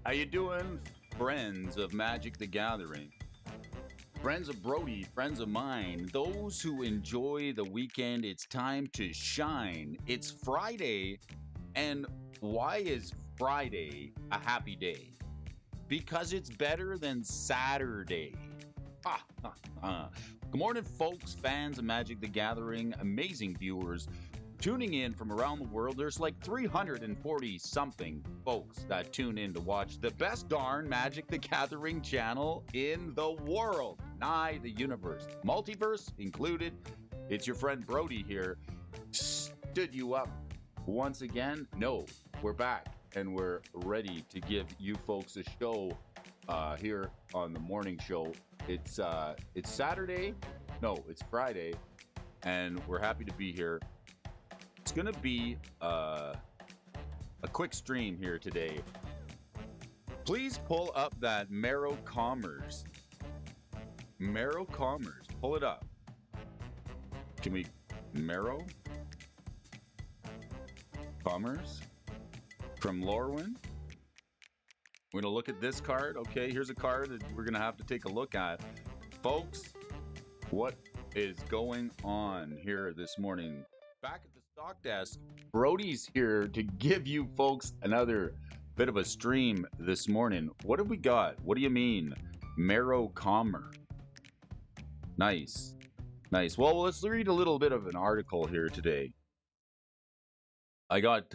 How you doing, friends of Magic the Gathering? Friends of Brody, friends of mine, those who enjoy the weekend, it's time to shine. It's Friday, and why is Friday a happy day? Because it's better than Saturday. Good morning, folks, fans of Magic the Gathering, amazing viewers tuning in from around the world. There's like 340 something folks that tune in to watch the best darn Magic the Gathering channel in the world, nigh the universe, multiverse included. It's your friend Brody here. Stood you up once again. No, we're back and we're ready to give you folks a show here on the morning show. It's Saturday. No, it's Friday, and we're happy to be here. It's going to be a quick stream here today. Please pull up that Marrow Commerce. Marrow Commerce. Pull it up. Can we... Marrow? Commerce? From Lorwyn? We're going to look at this card. Okay, here's a card that we're going to have to take a look at. Folks, what is going on here this morning? Back at the stock desk, Brody's here to give you folks another bit of a stream this morning. What have we got? What do you mean? Marrow Commerce. Nice. Nice. Well, let's read a little bit of an article here today. I got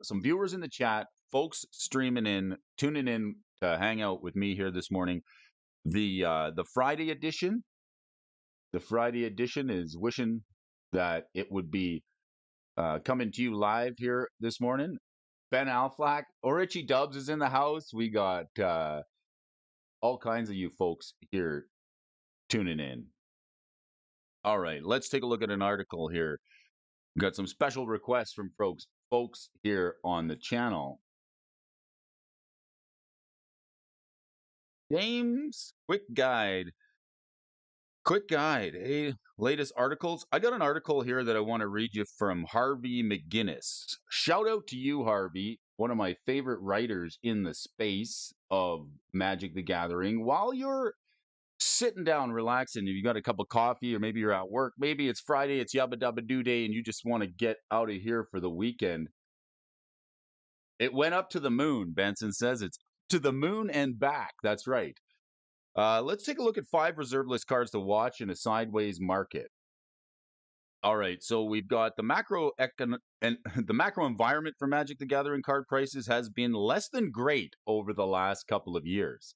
some viewers in the chat, folks streaming in, tuning in to hang out with me here this morning. The Friday edition. The Friday edition is wishing that it would be coming to you live here this morning. Ben Alflack, Richie Dubs is in the house. We got all kinds of you folks here tuning in. All right, let's take a look at an article here. We've got some special requests from folks here on the channel. James, quick guide. Hey, latest articles. I got an article here that I want to read you from Harvey McGinnis. Shout out to you, Harvey, one of my favorite writers in the space of Magic the Gathering. While you're sitting down, relaxing, if you got a cup of coffee, or maybe you're at work, maybe it's Friday, it's Yabba Dabba Doo Day, and you just want to get out of here for the weekend. It went up to the moon, Benson says. It's to the moon and back. That's right. Let's take a look at 5 reserve list cards to watch in a sideways market. All right, so we've got the macro environment for Magic the Gathering card prices has been less than great over the last couple of years.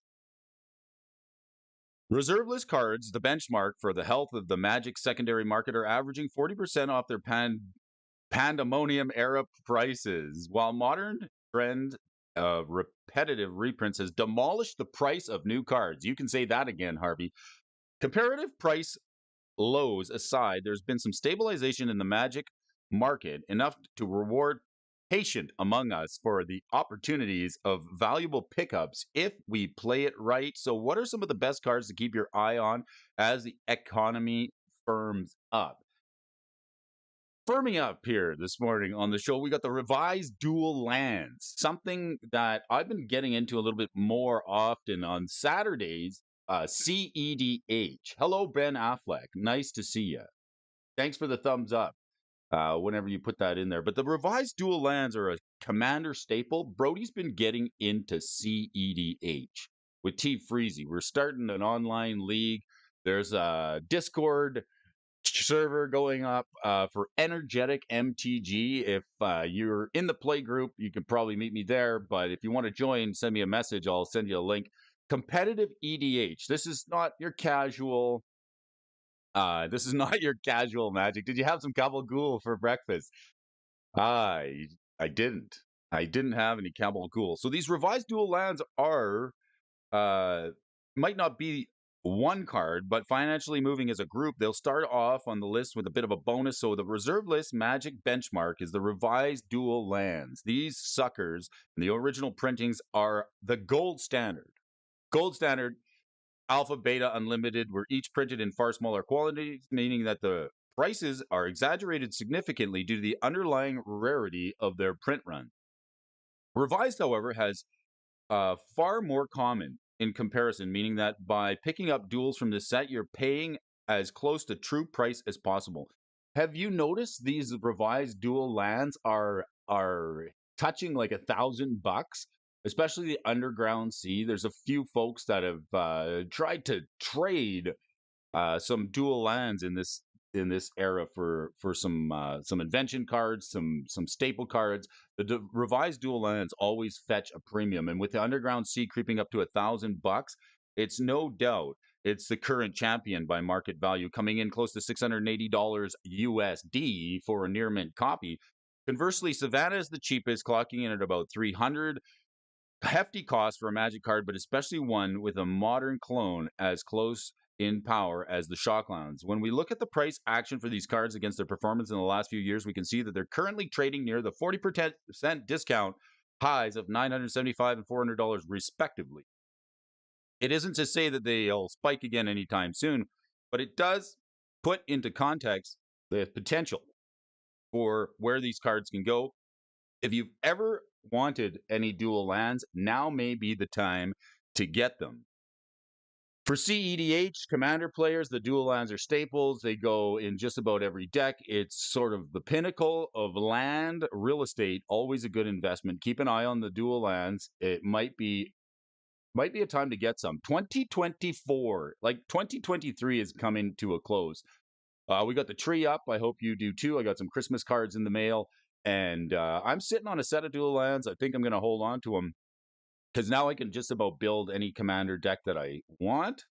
Reserve list cards, the benchmark for the health of the Magic secondary market, are averaging 40% off their pandemonium era prices, while modern trend repetitive reprints has demolished the price of new cards. You can say that again, Harvey. Comparative price lows aside, there's been some stabilization in the Magic market, enough to reward patient among us for the opportunities of valuable pickups if we play it right. So what are some of the best cards to keep your eye on as the economy firms up? Firming up here this morning on the show, we got the revised dual lands, something that I've been getting into a little bit more often on Saturdays. CEDH. Hello, Ben Affleck. Nice to see you. Thanks for the thumbs up whenever you put that in there. But the revised dual lands are a commander staple. Brody's been getting into CEDH with T Freezy. We're starting an online league. There's a Discord server going up for energetic MTG. If you're in the play group, you can probably meet me there. But if you want to join, send me a message. I'll send you a link. Competitive EDH. This is not your casual. This is not your casual Magic. Did you have some gabagool for breakfast? I didn't. I didn't have any gabagool. So these revised dual lands are might not be one card, but financially moving as a group. They'll start off on the list with a bit of a bonus. So the reserve list Magic benchmark is the revised dual lands. These suckers, the original printings, are the gold standard. Gold standard, alpha, beta, unlimited, were each printed in far smaller quantities, meaning that the prices are exaggerated significantly due to the underlying rarity of their print run. Revised, however, has far more common in comparison, meaning that by picking up duels from this set, you're paying as close to true price as possible. Have you noticed these revised dual lands are touching like $1,000, especially the Underground Sea? There's a few folks that have tried to trade some dual lands in this era for some invention cards, some staple cards. The revised dual lands always fetch a premium, and with the Underground Sea creeping up to $1,000, it's no doubt it's the current champion by market value, coming in close to $680 USD for a near mint copy. Conversely, Savannah is the cheapest, clocking in at about 300. Hefty cost for a Magic card, but especially one with a modern clone as close in power as the Shocklands. When we look at the price action for these cards against their performance in the last few years, we can see that they're currently trading near the 40% discount highs of $975 and $400 respectively. It isn't to say that they'll spike again anytime soon, but it does put into context the potential for where these cards can go. If you've ever wanted any dual lands, now may be the time to get them. For CEDH Commander players, the dual lands are staples. They go in just about every deck. It's sort of the pinnacle of land real estate. Always a good investment. Keep an eye on the dual lands. It might be a time to get some. 2024, like 2023 is coming to a close. We got the tree up. I hope you do too. I got some Christmas cards in the mail. And I'm sitting on a set of dual lands. I think I'm going to hold on to them because now I can just about build any commander deck that I want.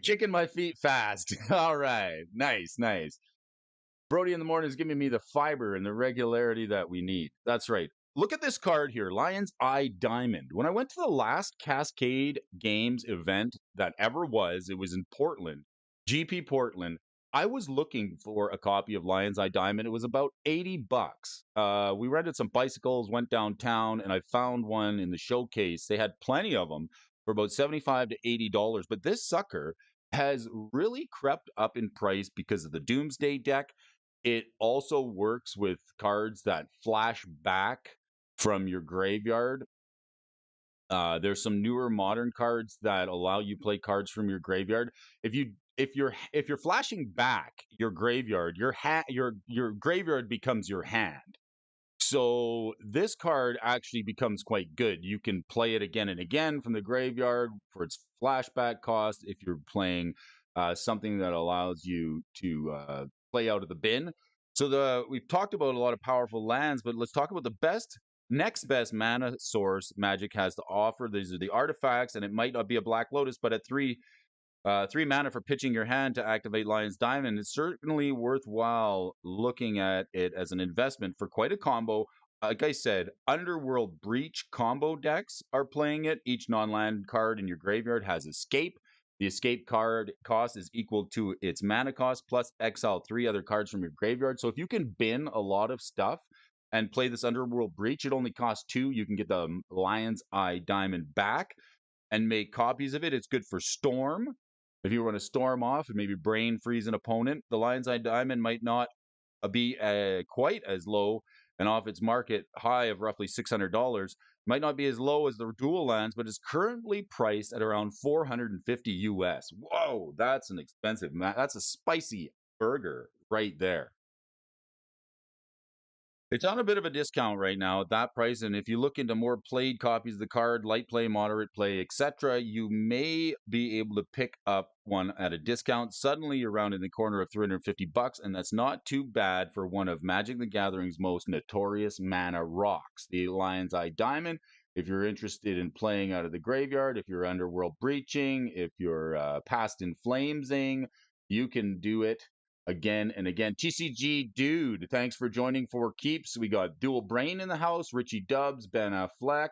Kicking my feet fast. All right. Nice, nice. Brody in the morning is giving me the fiber and the regularity that we need. That's right. Look at this card here, Lion's Eye Diamond. When I went to the last Cascade Games event that ever was, it was in Portland, GP Portland. I was looking for a copy of Lion's Eye Diamond. It was about $80. We rented some bicycles, went downtown, and I found one in the showcase. They had plenty of them for about $75 to $80. But this sucker has really crept up in price because of the Doomsday deck. It also works with cards that flash back from your graveyard. There's some newer modern cards that allow you play cards from your graveyard. If you're flashing back your graveyard, your graveyard becomes your hand. So this card actually becomes quite good. You can play it again and again from the graveyard for its flashback cost if you're playing something that allows you to play out of the bin. So we've talked about a lot of powerful lands, but let's talk about the next best mana source Magic has to offer. These are the artifacts, and it might not be a Black Lotus, but at three mana for pitching your hand to activate Lion's Diamond, it's certainly worthwhile looking at it as an investment for quite a combo. Like I said, Underworld Breach combo decks are playing it. Each non-land card in your graveyard has Escape. The Escape card cost is equal to its mana cost, plus exile 3 other cards from your graveyard. So if you can bin a lot of stuff and play this Underworld Breach, it only costs 2. You can get the Lion's Eye Diamond back and make copies of it. It's good for Storm. If you want to storm off and maybe brain freeze an opponent, the Lion's Eye Diamond might not be quite as low and off its market high of roughly $600. Might not be as low as the dual lands, but is currently priced at around $450 US. Whoa, that's an expensive. That's a spicy burger right there. It's on a bit of a discount right now at that price, and if you look into more played copies of the card, light play, moderate play, etc., you may be able to pick up one at a discount. Suddenly, you're around in the corner of $350, and that's not too bad for one of Magic the Gathering's most notorious mana rocks, the Lion's Eye Diamond. If you're interested in playing out of the graveyard, if you're Underworld Breaching, if you're Past in Flamesing, you can do it again and again. TCG Dude, thanks for joining for keeps. We got Dual Brain in the house, Richie Dubs, Ben Affleck,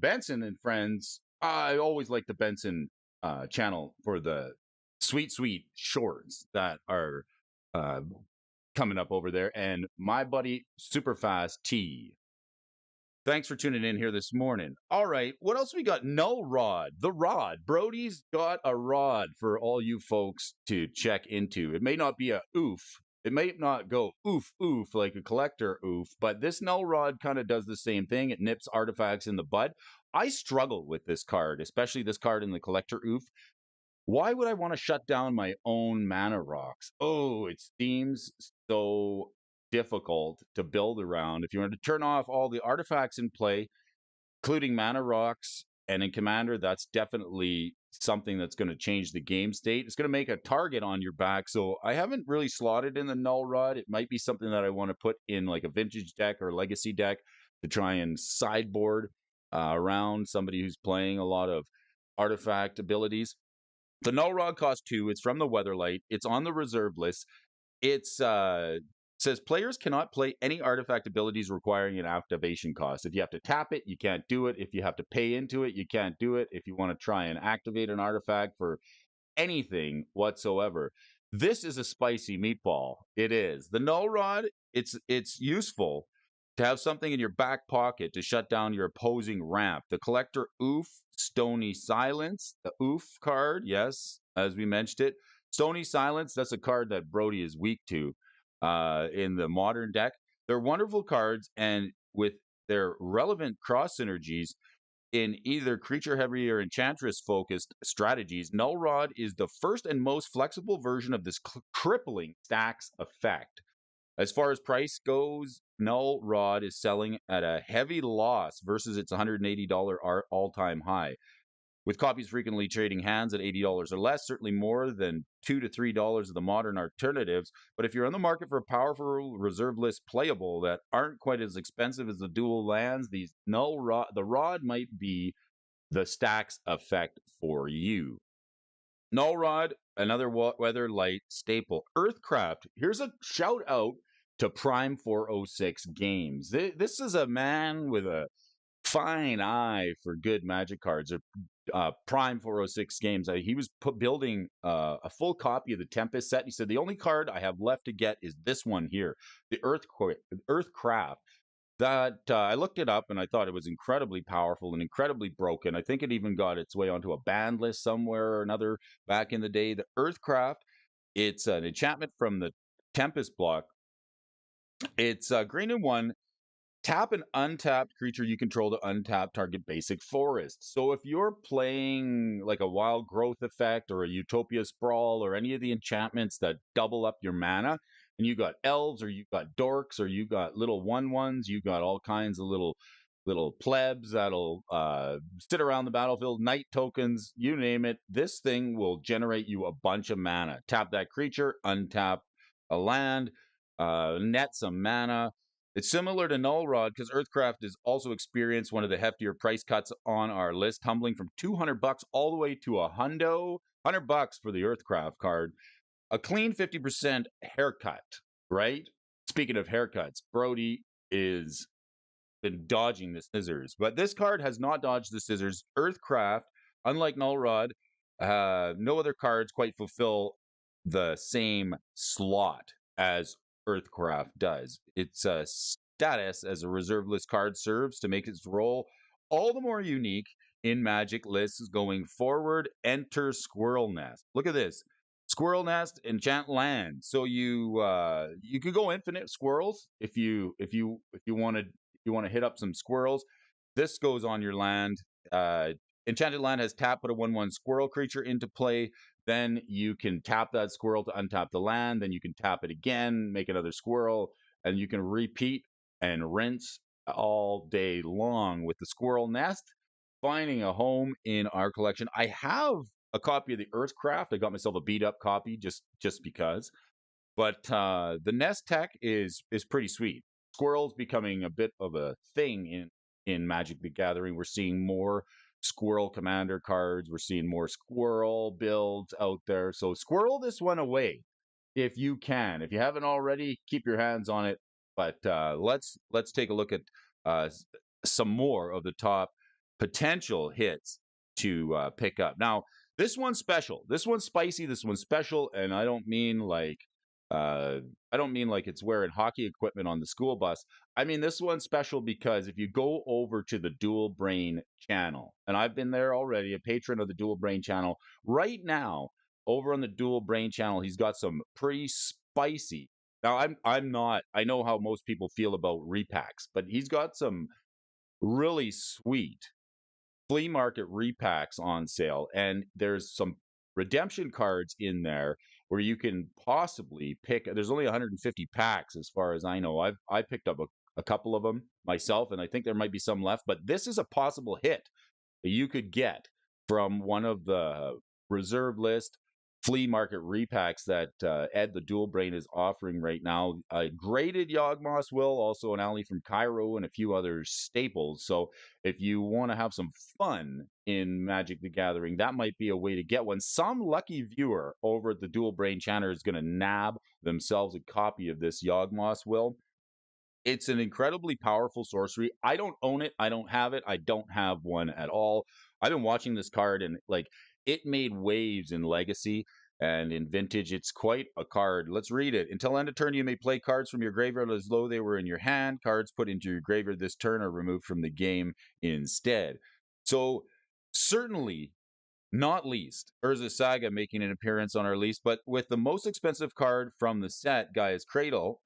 Benson and friends. I always like the Benson channel for the sweet shorts that are coming up over there. And my buddy Superfast T. Thanks for tuning in here this morning. All right, what else we got? Null Rod, the Rod. Brody's got a rod for all you folks to check into. It may not be a oof, It might not go oof, oof like a collector oof, but this Null Rod kind of does the same thing. It nips artifacts in the bud. I struggle with this card, especially this card in the collector oof. Why would I want to shut down my own mana rocks? Oh, it seems so difficult to build around. If you want to turn off all the artifacts in play, including mana rocks, and in Commander, that's definitely something that's going to change the game state. It's going to make a target on your back. So I haven't really slotted in the Null Rod. It might be something that I want to put in like a vintage deck or legacy deck to try and sideboard around somebody who's playing a lot of artifact abilities. The Null Rod costs 2. It's from the Weatherlight. It's on the reserve list. It's says players cannot play any artifact abilities requiring an activation cost. If you have to tap it, you can't do it. If you have to pay into it, you can't do it. If you want to try and activate an artifact for anything whatsoever. This is a spicy meatball. It is. The Null Rod, it's useful to have something in your back pocket to shut down your opposing ramp. The Collector Oof, Stony Silence, the Oof card, yes, as we mentioned it. Stony Silence, that's a card that Brody is weak to in the modern deck. They're wonderful cards, and with their relevant cross synergies, in either creature heavy or enchantress focused strategies, Null Rod is the first and most flexible version of this crippling stacks effect. As far as price goes, Null Rod is selling at a heavy loss versus its $180 all time high. With copies frequently trading hands at $80 or less, certainly more than $2 to $3 of the modern alternatives. But if you're on the market for a powerful reserve list playable that aren't quite as expensive as the dual lands, these the Rod might be the stacks effect for you. Null Rod, another Weatherlight staple. Earthcraft, here's a shout out to Prime 406 Games. This is a man with a fine eye for good Magic cards. Prime 406 Games. He was building a full copy of the Tempest set. He said, the only card I have left to get is this one here, the Earthcraft. That I looked it up and I thought it was incredibly powerful and incredibly broken. I think it even got its way onto a banned list somewhere or another back in the day. The Earthcraft, it's an enchantment from the Tempest block. It's green and 1. Tap an untapped creature you control to untap target basic forest. So if you're playing like a wild growth effect or a utopia sprawl or any of the enchantments that double up your mana, and you got elves or you got dorks or you got little 1/1s, you got all kinds of little plebs that'll sit around the battlefield, night tokens, you name it. This thing will generate you a bunch of mana. Tap that creature, untap a land, net some mana. It's similar to Null Rod because Earthcraft has also experienced one of the heftier price cuts on our list, tumbling from $200 all the way to $100 for the Earthcraft card. A clean 50% haircut, right? Speaking of haircuts, Brody is been dodging the scissors, but this card has not dodged the scissors. Earthcraft, unlike Null Rod, no other cards quite fulfill the same slot as Earthcraft does. Its status as a reserve list card serves to make its role all the more unique in Magic lists going forward. Enter Squirrel Nest. Look at this. Squirrel Nest, enchant land. So you could go infinite squirrels if you want to hit up some squirrels. This goes on your land. Enchanted land has tap, put a 1/1 squirrel creature into play. Then you can tap that squirrel to untap the land. Then you can tap it again, make another squirrel, and you can repeat and rinse all day long with the Squirrel Nest finding a home in our collection. I have a copy of the Earthcraft. I got myself a beat up copy just because. But the Nest tech is pretty sweet. Squirrels becoming a bit of a thing in Magic the Gathering. We're seeing more Squirrel Commander cards. We're seeing more Squirrel builds out there. So squirrel this one away if you can. If you haven't already, keep your hands on it. But let's take a look at some more of the top potential hits to pick up. Now, this one's special. This one's spicy. This one's special, and I don't mean like it's wearing hockey equipment on the school bus. I mean this one's special because if you go over to the Dual Brain channel, and I've been there already, a patron of the Dual Brain channel, right now over on the Dual Brain channel, he's got some pretty spicy Now I'm not. I know how most people feel about repacks, but he's got some really sweet flea market repacks on sale, and there's some redemption cards in there where you can possibly pick. There's only 150 packs as far as I know. I picked up a couple of them myself, and I think there might be some left. But this is a possible hit you could get from one of the reserve list flea market repacks that Ed the Dual Brain is offering right now. A graded Yawgmoth Will, also an alley from Cairo, and a few other staples. So if you want to have some fun in Magic the Gathering, that might be a way to get one. Some lucky viewer over at the Dual Brain channel is going to nab themselves a copy of this Yawgmoth Will. It's an incredibly powerful sorcery. I don't own it. I don't have it. I don't have one at all. I've been watching this card and like it made waves in Legacy and in Vintage. It's quite a card. Let's read it. Until end of turn, you may play cards from your graveyard as though they were in your hand. Cards put into your graveyard this turn are removed from the game instead. So certainly not least, Urza Saga making an appearance on our list, but with the most expensive card from the set, Gaia's Cradle,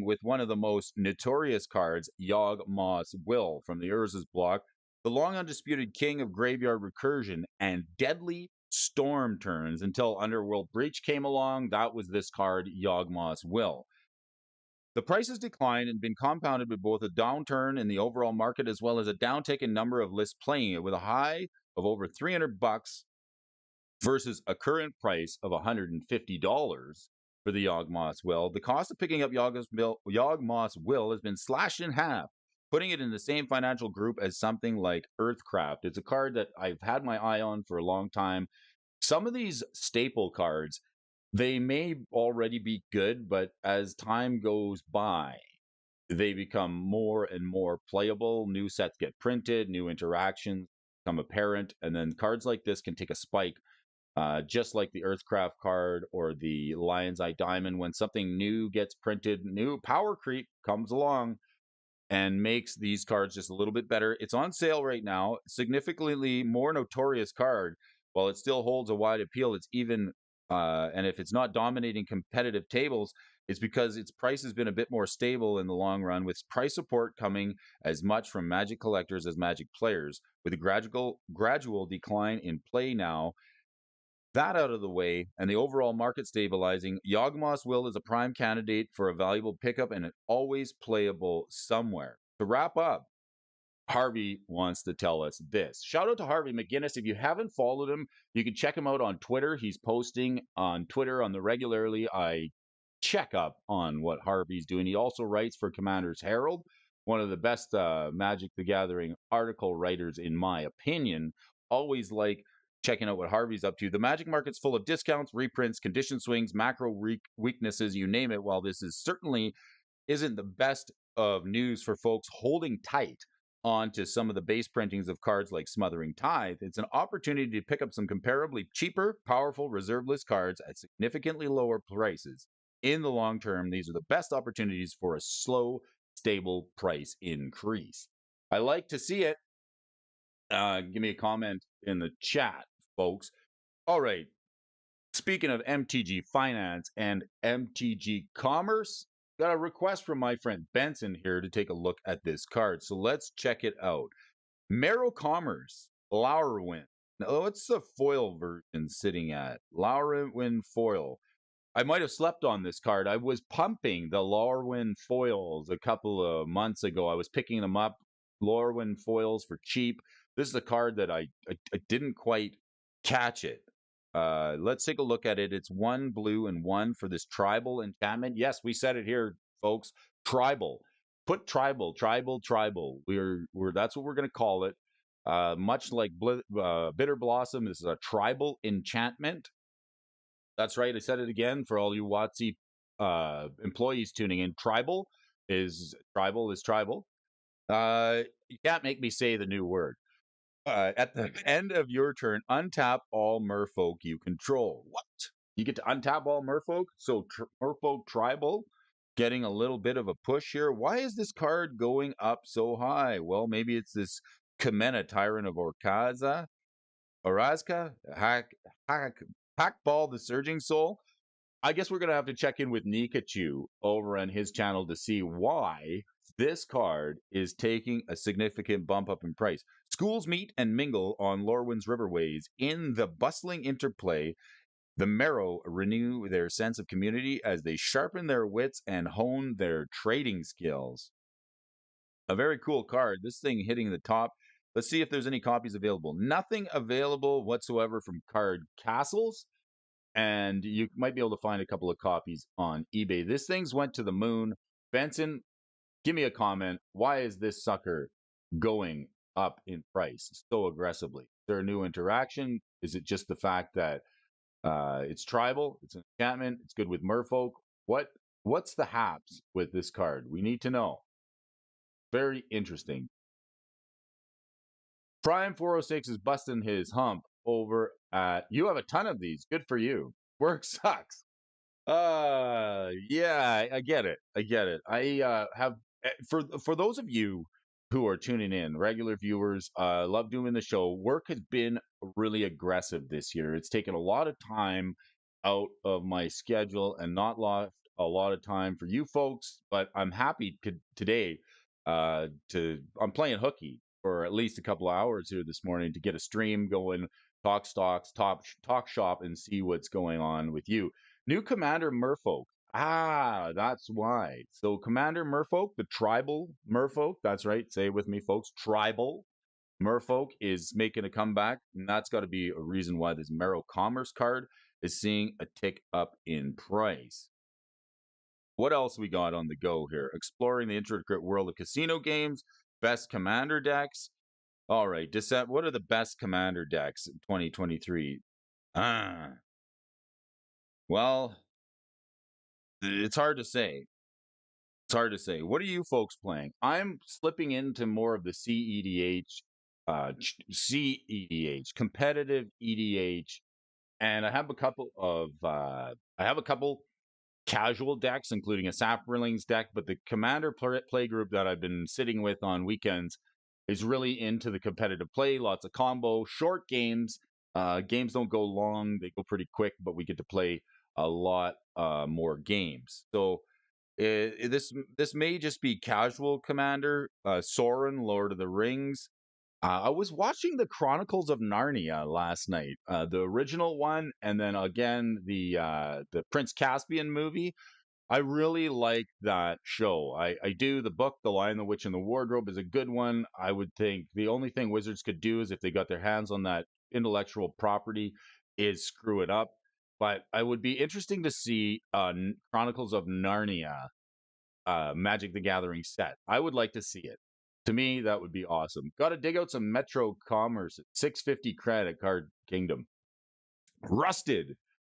with one of the most notorious cards, Yawgmoth Will from the Urza's block, the long undisputed king of graveyard recursion and deadly storm turns until Underworld Breach came along. That was this card, Yawgmoth Will. The price has declined and been compounded with both a downturn in the overall market as well as a downtick in number of lists playing it, with a high of over $300 versus a current price of $150 for the Yawgmoth Will. The cost of picking up Yawgmoth Will has been slashed in half, putting it in the same financial group as something like Earthcraft. It's a card that I've had my eye on for a long time. Some of these staple cards, they may already be good, but as time goes by, they become more and more playable. New sets get printed, new interactions become apparent, and then cards like this can take a spike, just like the Earthcraft card or the Lion's Eye Diamond. When something new gets printed, new power creep comes along and makes these cards just a little bit better. It's on sale right now. Significantly more notorious card. While it still holds a wide appeal, it's even, and if it's not dominating competitive tables, it's because its price has been a bit more stable in the long run, with price support coming as much from Magic collectors as Magic players. With a gradual decline in play now, that out of the way, and the overall market stabilizing, Yawgmoth Will is a prime candidate for a valuable pickup and always playable somewhere. To wrap up, Harvey wants to tell us this. Shout out to Harvey McGinnis. If you haven't followed him, you can check him out on Twitter. He's posting on Twitter on the regularly. I check up on what Harvey's doing. He also writes for Commander's Herald, one of the best Magic the Gathering article writers, in my opinion. Always like checking out what Harvey's up to. The Magic market's full of discounts, reprints, condition swings, macro weaknesses, you name it. While this is certainly isn't the best of news for folks holding tight onto some of the base printings of cards like Smothering Tithe, it's an opportunity to pick up some comparably cheaper, powerful reserve list cards at significantly lower prices. In the long term, these are the best opportunities for a slow, stable price increase. I like to see it. Give me a comment in the chat, folks. All right. Speaking of MTG Finance and MTG Commerce, got a request from my friend Benson here to take a look at this card. So let's check it out. Merrow Commerce, Lourwin. Now, what's the foil version sitting at? Lourwin foil. I might have slept on this card. I was pumping the Lorwyn foils a couple of months ago. I was picking them up, Lorwyn foils for cheap. This is a card that I didn't quite catch it. Let's take a look at it. It's 1 blue and 1 for this tribal enchantment. Yes, we said it here, folks. Tribal. Put tribal. We're that's what we're going to call it. Much like Bitter Blossom, this is a tribal enchantment. That's right. I said it again for all you WotC employees tuning in. Tribal is tribal. You can't make me say the new word. At the end of your turn, untap all merfolk you control. What? You get to untap all merfolk? So merfolk tribal getting a little bit of a push here. Why is this card going up so high? Well, maybe it's this Kamena, Tyrant of Orazca, Hackball the Surging Soul. I guess we're gonna have to check in with Nikachu over on his channel to see why this card is taking a significant bump up in price. Schools meet and mingle on Lorwyn's riverways. In the bustling interplay, the Marrow renew their sense of community as they sharpen their wits and hone their trading skills. A very cool card. This thing hitting the top. Let's see if there's any copies available. Nothing available whatsoever from Card Castles, and you might be able to find a couple of copies on eBay. This thing's went to the moon. Benson, give me a comment. Why is this sucker going up in price so aggressively? Is there a new interaction? Is it just the fact that it's tribal? It's an enchantment. It's good with merfolk. What's the haps with this card? We need to know. Very interesting. Prime 406 is busting his hump over at. You have a ton of these. Good for you. Work sucks. Yeah, I get it. I get it. I have for those of you who are tuning in, regular viewers, love doing the show. Work has been really aggressive this year. It's taken a lot of time out of my schedule and not left a lot of time for you folks, but I'm happy today to I'm playing hooky for at least a couple of hours here this morning to get a stream going, talk stocks, talk shop, and see what's going on with you. New Commander Merfolk. Ah, that's why. So Commander Merfolk, the tribal Merfolk, that's right. Say it with me, folks. Tribal Merfolk is making a comeback, and that's got to be a reason why this Marrow Commerce card is seeing a tick up in price. What else we got on the go here? Exploring the intricate world of casino games, best commander decks. All right, what are the best commander decks in 2023? Well, it's hard to say. It's hard to say. What are you folks playing? I'm slipping into more of the CEDH, competitive EDH, and I have a couple of casual decks, including a Saprolings deck. But the Commander play group that I've been sitting with on weekends is really into the competitive play. Lots of combo, short games. Games don't go long; they go pretty quick, but we get to play a lot more games. So this may just be casual Commander. Sauron, Lord of the Rings. I was watching the Chronicles of Narnia last night, the original one, and then again the Prince Caspian movie. I really like that show. I do. The book, The Lion, the Witch, and the Wardrobe is a good one. I would think the only thing Wizards could do is if they got their hands on that intellectual property is screw it up. But I would be interesting to see Chronicles of Narnia Magic the Gathering set. I would like to see it. To me, that would be awesome. Got to dig out some Metro Commerce at 650 credit card Kingdom. Rusted.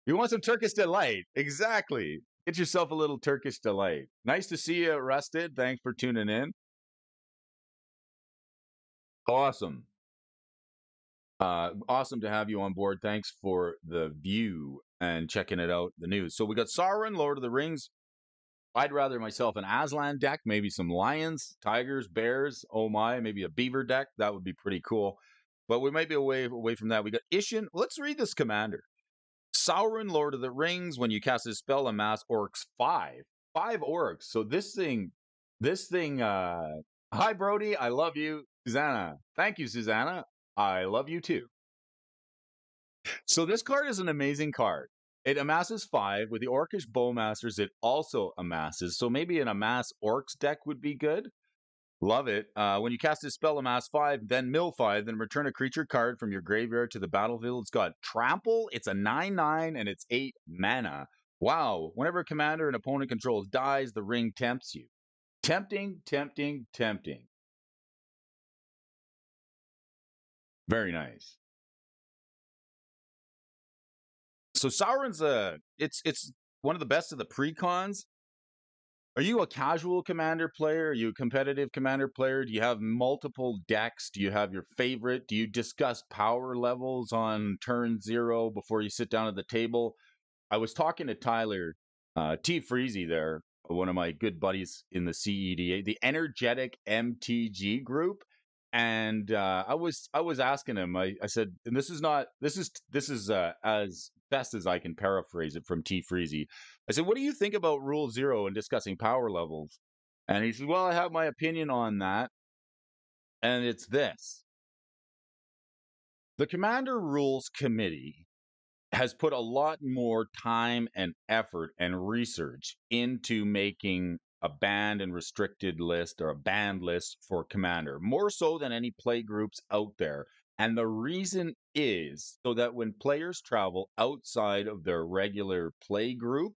You want some Turkish Delight? Exactly. Get yourself a little Turkish Delight. Nice to see you, Rusted. Thanks for tuning in. Awesome. Awesome to have you on board. Thanks for the view and checking it out, the news. So we got Sauron, Lord of the Rings. I'd rather myself an Aslan deck, maybe some lions, tigers, bears. Oh my, maybe a beaver deck. That would be pretty cool. But we might be away from that. We got Ishin. Let's read this commander. Sauron, Lord of the Rings. When you cast a spell, amass orcs 5. 5 orcs. So this thing. Hi Brody, I love you, Susanna. Thank you, Susanna. I love you too. So this card is an amazing card. It amasses 5. With the Orcish Bowmasters, it also amasses. So maybe an amass orcs deck would be good. Love it. When you cast this spell, amass 5, then mill 5, then return a creature card from your graveyard to the battlefield. It's got Trample. It's a 9/9, and it's 8 mana. Wow. Whenever a commander an opponent controls dies, the ring tempts you. Tempting, tempting, tempting. Very nice. So Sauron's it's one of the best of the precons. Are you a casual commander player? Are you a competitive commander player? Do you have multiple decks? Do you have your favorite? Do you discuss power levels on turn 0 before you sit down at the table? I was talking to Tyler T. Freezy there, one of my good buddies in the CEDA, the Energetic MTG group. And I was asking him. I said, and this is as best as I can paraphrase it from T Freezy. I said, what do you think about Rule Zero and discussing power levels? And he said, well, I have my opinion on that, and it's this: the Commander Rules Committee has put a lot more time and effort and research into making a banned and restricted list or a banned list for Commander, more so than any play groups out there. And the reason is so that when players travel outside of their regular play group,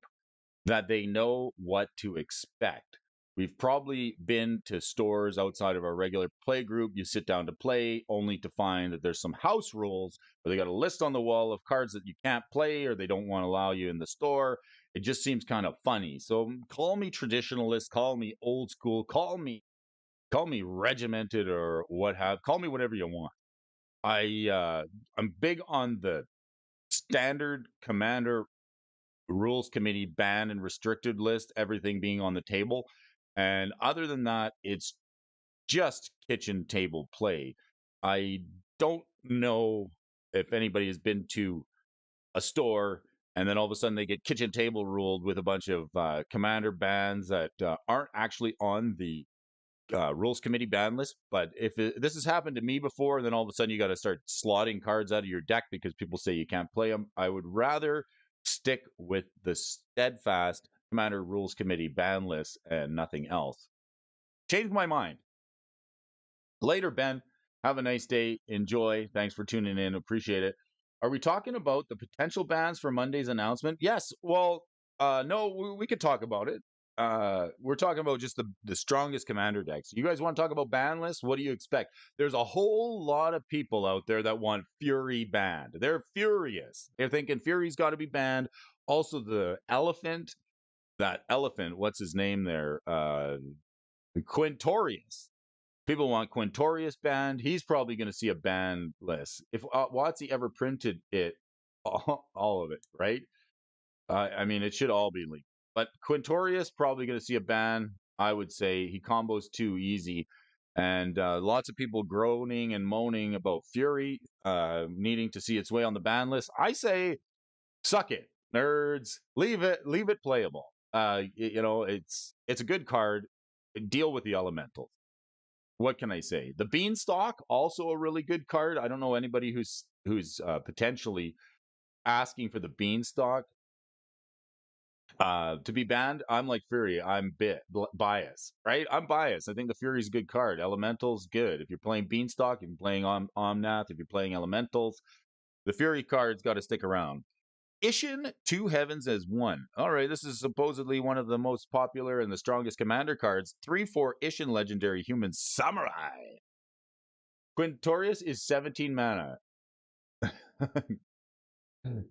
that they know what to expect. We've probably been to stores outside of our regular play group. You sit down to play only to find that there's some house rules or they got a list on the wall of cards that you can't play or they don't want to allow you in the store. It just seems kind of funny. So call me traditionalist, call me old school, call me regimented or what have, call me whatever you want. I'm big on the standard Commander Rules Committee banned and restricted list, everything being on the table. And other than that, it's just kitchen table play. I don't know if anybody has been to a store and then all of a sudden they get kitchen table ruled with a bunch of commander bans that aren't actually on the rules committee ban list. But this has happened to me before, and then all of a sudden you got to start slotting cards out of your deck because people say you can't play them. I would rather stick with the steadfast commander rules committee ban list and nothing else. Changed my mind. Later, Ben. Have a nice day. Enjoy. Thanks for tuning in. Appreciate it. Are we talking about the potential bans for Monday's announcement? Yes. Well, no, we could talk about it. We're talking about just the strongest commander decks. You guys want to talk about ban lists? What do you expect? There's a whole lot of people out there that want Fury banned. They're furious. They're thinking Fury's got to be banned. Also, the elephant, what's his name there? Quintorius. People want Quintorius banned. He's probably going to see a ban list. If WotC ever printed it, all of it, right? I mean, it should all be legal. But Quintorius probably going to see a ban. I would say he combos too easy. And lots of people groaning and moaning about Fury needing to see its way on the ban list. I say, suck it, nerds. Leave it playable. It's a good card. Deal with the elementals. What can I say? The Beanstalk, also a really good card. I don't know anybody who's potentially asking for the Beanstalk to be banned. I'm like Fury. I'm biased, right? I'm biased. I think the Fury's a good card. Elemental's good. If you're playing Beanstalk, if you're playing Omnath, if you're playing Elementals, the Fury card's got to stick around. Ishin, Two Heavens as One. All right, this is supposedly one of the most popular and the strongest commander cards. 3/4 Ishin Legendary Human Samurai. Quintorius is 17 mana.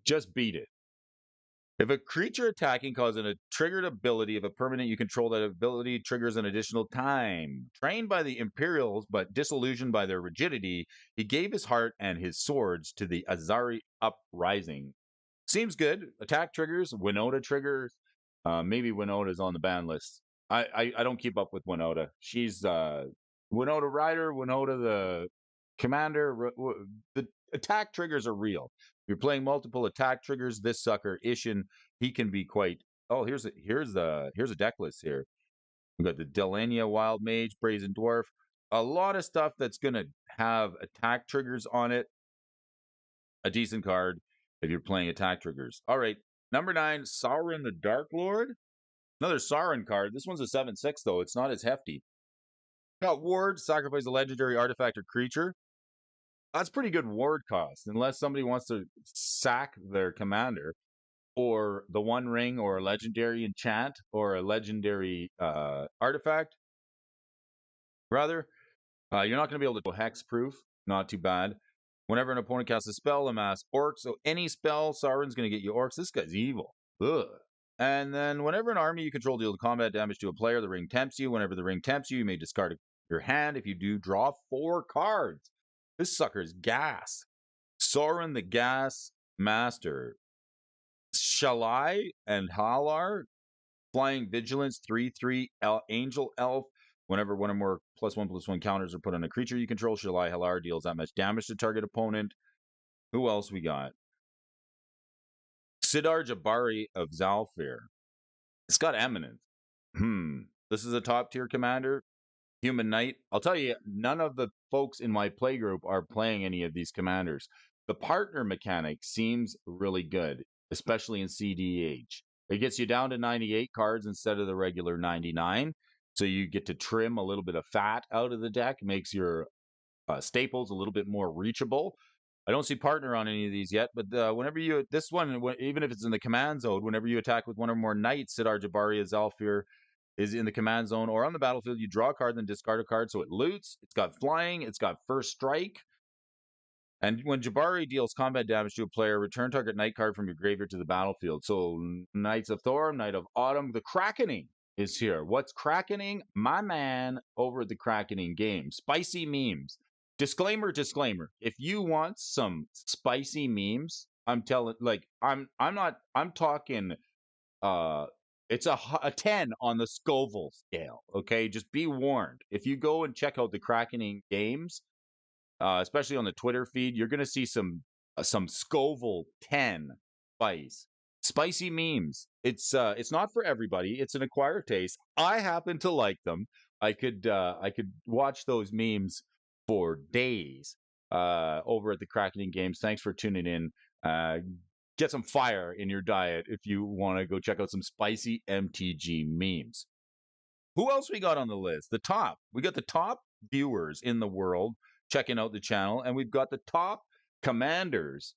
Just beat it. If a creature attacking causes a triggered ability of a permanent you control, that ability triggers an additional time. Trained by the Imperials, but disillusioned by their rigidity, he gave his heart and his swords to the Azari Uprising. Seems good. Attack triggers, Winota triggers. Maybe Winota's on the ban list. I don't keep up with Winota. She's Winota Rider, Winota the Commander. The attack triggers are real. If you're playing multiple attack triggers, this sucker Ishin, he can be quite. Oh, here's a deck list here. We've got the Delania Wild Mage, Brazen Dwarf, a lot of stuff that's gonna have attack triggers on it. A decent card if you're playing attack triggers. All right, number 9, Sauron the Dark Lord. Another Sauron card. This one's a 7/6 though. It's not as hefty. Got ward, sacrifice a legendary artifact or creature. That's pretty good ward cost, unless somebody wants to sack their commander or the One Ring or a legendary enchant or a legendary artifact. Rather, you're not going to be able to go hexproof. Not too bad. Whenever an opponent casts a spell, amass orcs. So any spell, Sauron's going to get you orcs. This guy's evil. Ugh. And then whenever an army you control deals combat damage to a player, the ring tempts you. Whenever the ring tempts you, you may discard your hand. If you do, draw 4 cards. This sucker's gas. Sauron the Gas Master. Shalai and Halar. Flying Vigilance, 3/3 Angel Elf. Whenever one or more +1/+1 counters are put on a creature you control, Shalai Halar deals that much damage to target opponent. Who else we got? Sidar Jabari of Zalfir. It's got Eminence. This is a top tier commander. Human Knight. I'll tell you, none of the folks in my playgroup are playing any of these commanders. The partner mechanic seems really good, especially in CDH. It gets you down to 98 cards instead of the regular 99. So you get to trim a little bit of fat out of the deck, makes your staples a little bit more reachable. I don't see partner on any of these yet, but whenever you, this one, even if it's in the command zone, whenever you attack with one or more knights, Sidar Jabari Zalfir is in the command zone or on the battlefield, you draw a card, then discard a card. So it loots, it's got flying, it's got first strike. And when Jabari deals combat damage to a player, return target knight card from your graveyard to the battlefield. So Knights of Thor, Knight of Autumn, the Krakening is here. What's Krakening? My man over at the Krakening game. Spicy memes. Disclaimer. If you want some spicy memes, I'm talking it's a 10 on the Scoville scale. Okay, just be warned. If you go and check out the Krakening games, especially on the Twitter feed, you're going to see some Scoville 10 spicy memes. It's not for everybody. It's an acquired taste. I happen to like them. I could watch those memes for days over at the Krakening games. Thanks for tuning in. Get some fire in your diet if you want to go check out some spicy MTG memes. Who else we got on the list? We got the top viewers in the world checking out the channel, and we've got the top commanders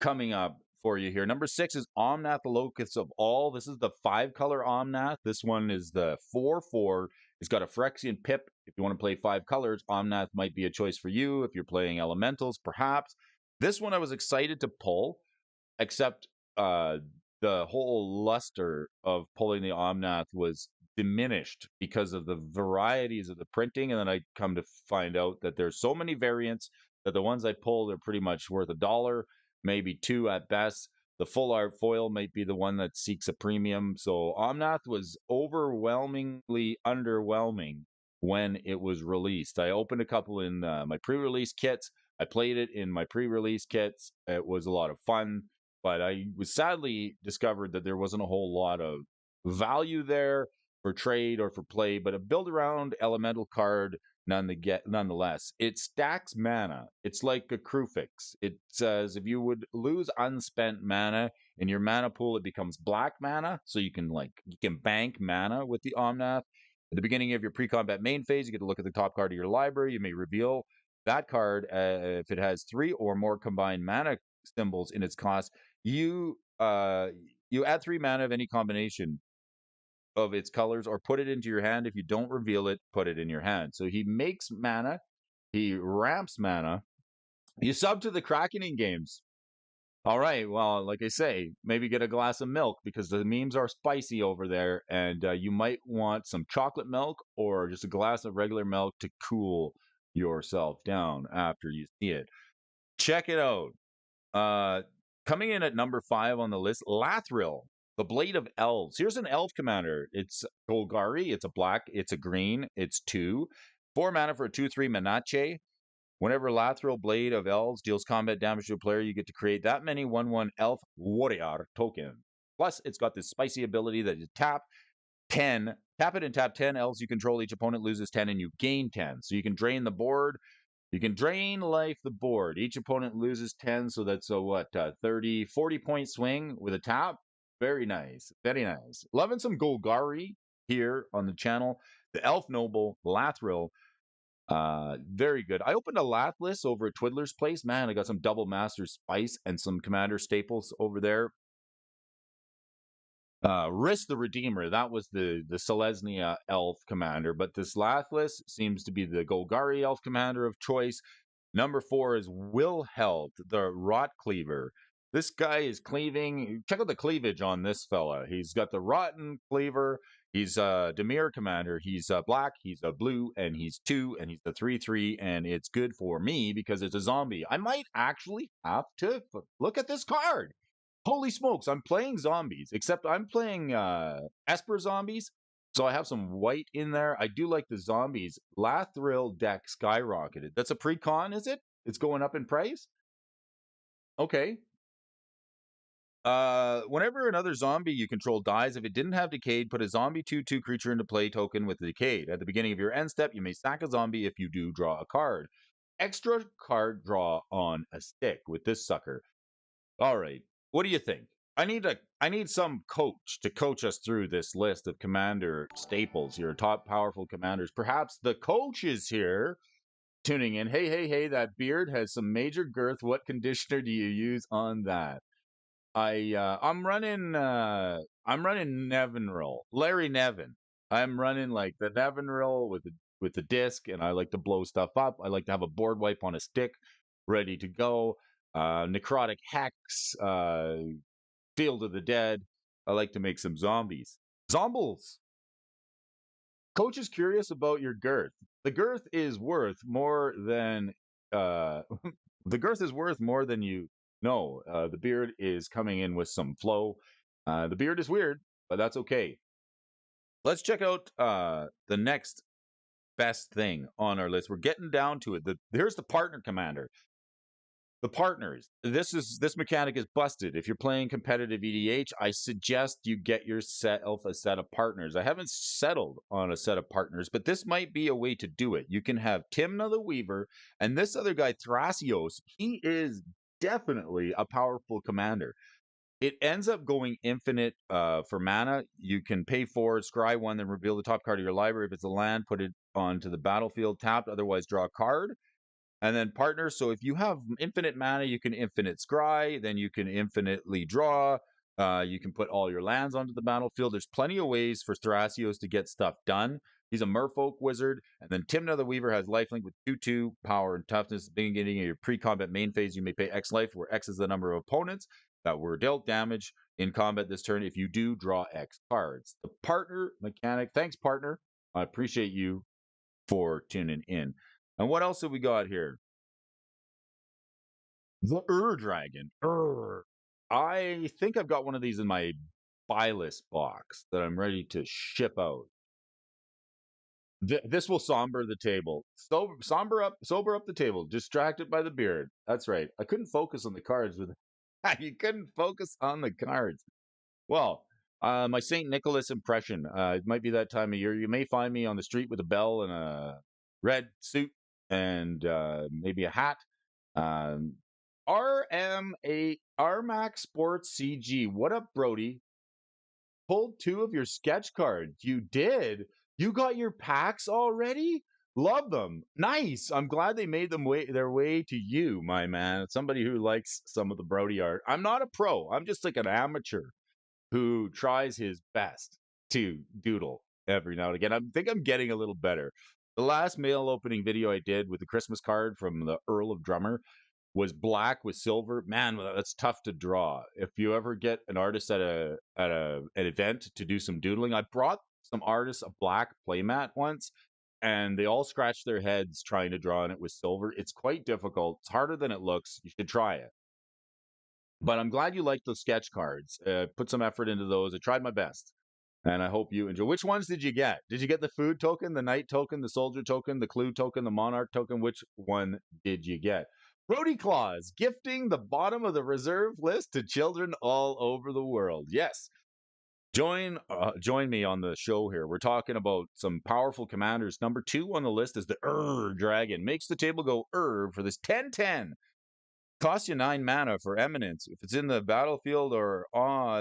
coming up for you here. Number 6 is Omnath, the Locust of All. This is the 5-color Omnath. This one is the 4/4. It's got a Phyrexian Pip. If you want to play 5 colors, Omnath might be a choice for you. If you're playing elementals, perhaps. This one I was excited to pull, except the whole luster of pulling the Omnath was diminished because of the varieties of the printing. And then I come to find out that there's so many variants that the ones I pulled are pretty much worth $1, maybe $2 at best. The full art foil might be the one that seeks a premium. So Omnath was overwhelmingly underwhelming when it was released. I opened a couple in my pre-release kits. I played it in my pre-release kits. It was a lot of fun, but I was sadly discovered that there wasn't a whole lot of value there for trade or for play, but a build around elemental card nonetheless. It stacks mana. It's like a Crufix. It says if you would lose unspent mana in your mana pool, it becomes black mana. So you can bank mana with the Omnath. At the beginning of your pre-combat main phase, you get to look at the top card of your library. You may reveal that card if it has 3 or more combined mana symbols in its cost. You add 3 mana of any combination of its colors or put it into your hand. If you don't reveal it, put it in your hand. So he makes mana, he ramps mana. You sub to the Krakening games. All right, well, like I say, maybe get a glass of milk because the memes are spicy over there, and you might want some chocolate milk or just a glass of regular milk to cool yourself down after you see it. Check it out. Coming in at number 5 on the list, Lathril, the Blade of Elves. Here's an elf commander. It's Golgari. It's a black. It's a green. It's 2. 4 mana for a 2/3 Manache. Whenever Lathril, Blade of Elves, deals combat damage to a player, you get to create that many 1/1 elf warrior tokens. Plus, it's got this spicy ability that you tap it and tap 10 elves you control. Each opponent loses 10 and you gain 10. So you can drain the board. You can drain life the board. Each opponent loses 10, so that's a 30, 40-point swing with a tap. Very nice. Very nice. Loving some Golgari here on the channel. The Elf Noble, Lathril. Very good. I opened a Lath list over at Twiddler's Place. Man, I got some Double Master Spice and some Commander staples over there. Risk the Redeemer, that was the Selesnya elf commander, but this Lathlis seems to be the Golgari elf commander of choice. Number 4 is Wilheld, the Rot Cleaver. This guy is cleaving. Check out the cleavage on this fella. He's got the Rotten Cleaver. He's a Dimir commander. He's black, he's a blue, and he's 2, and he's the 3/3, and it's good for me because it's a zombie. I might actually have to look at this card. Holy smokes, I'm playing zombies, except I'm playing Esper zombies. So I have some white in there. I do like the zombies. Lathril deck skyrocketed. That's a pre-con, is it? It's going up in price? Okay. Whenever another zombie you control dies, if it didn't have decayed, put a zombie 2/2 creature into play token with the decayed. At the beginning of your end step, you may sack a zombie if you do draw a card. Extra card draw on a stick with this sucker. All right. What do you think? I need some coach to coach us through this list of commander staples, your top powerful commanders. Perhaps the coach is here tuning in. Hey, hey, hey, that beard has some major girth. What conditioner do you use on that? I'm running Nevin roll. Larry Nevin. I'm running like the Nevin roll with the disc, and I like to blow stuff up. I like to have a board wipe on a stick ready to go. Necrotic Hex, Field of the Dead. I like to make some zombies. Zombles. Coach is curious about your girth. The girth is worth more than the girth is worth more than you know. The beard is coming in with some flow. The beard is weird, but that's okay. Let's check out the next best thing on our list. We're getting down to it. Here's the partner commander. The partners. This mechanic is busted. If you're playing competitive EDH, I suggest you get yourself a set of partners. I haven't settled on a set of partners, but this might be a way to do it. You can have Timna the Weaver and this other guy, Thrasios. He is definitely a powerful commander. It ends up going infinite for mana. You can pay for it, scry one, then reveal the top card of your library. If it's a land, put it onto the battlefield tapped. Otherwise, draw a card. And then partners. So if you have infinite mana, you can infinite scry, then you can infinitely draw. You can put all your lands onto the battlefield. There's plenty of ways for Thrasios to get stuff done. He's a merfolk wizard. And then Timna the Weaver has lifelink with 2/2 power and toughness. Beginning of your pre-combat main phase, you may pay X life, where X is the number of opponents that were dealt damage in combat this turn if you do draw X cards. The partner mechanic. Thanks, partner. I appreciate you for tuning in. And what else have we got here? The Dragon. I think I've got one of these in my buy list box that I'm ready to ship out. This will somber the table. Sober up the table. Distracted by the beard. That's right. I couldn't focus on the cards with. You couldn't focus on the cards. Well, my St. Nicholas impression. It might be that time of year. You may find me on the street with a bell and a red suit and maybe a hat. RMA Sports CG. What up, Brody? Pulled 2 of your sketch cards. You did. You got your packs already? Love them. Nice. I'm glad they made their way to you, my man. Somebody who likes some of the Brody art. I'm not a pro. I'm just like an amateur who tries his best to doodle every now and again. I think I'm getting a little better. The last mail opening video I did with the Christmas card from the Earl of Drummer was black with silver. Man, that's tough to draw. If you ever get an artist at an event to do some doodling, I brought some artists a black playmat once, and they all scratched their heads trying to draw on it with silver. It's quite difficult. It's harder than it looks. You should try it. But I'm glad you liked those sketch cards. Put some effort into those. I tried my best. And I hope you enjoy. Which ones did you get? Did you get the food token, the knight token, the soldier token, the clue token, the monarch token? Which one did you get? Brody Claus gifting the bottom of the reserve list to children all over the world. Yes. Join me on the show here. We're talking about some powerful commanders. Number 2 on the list is the Dragon. Makes the table go for this 10/10. Costs you 9 mana for Eminence. If it's in the battlefield or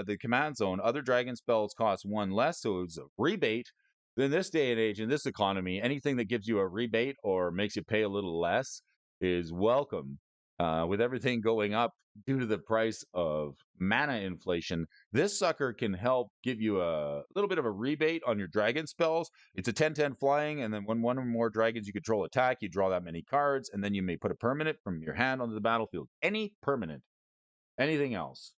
the command zone, other dragon spells cost 1 less, so it's a rebate. In this day and age, in this economy, anything that gives you a rebate or makes you pay a little less is welcome. With everything going up due to the price of mana inflation, this sucker can help give you a little bit of a rebate on your dragon spells. It's a 10/10 flying, and then when one or more dragons you control attack, you draw that many cards, and then you may put a permanent from your hand onto the battlefield. Any permanent. Anything else.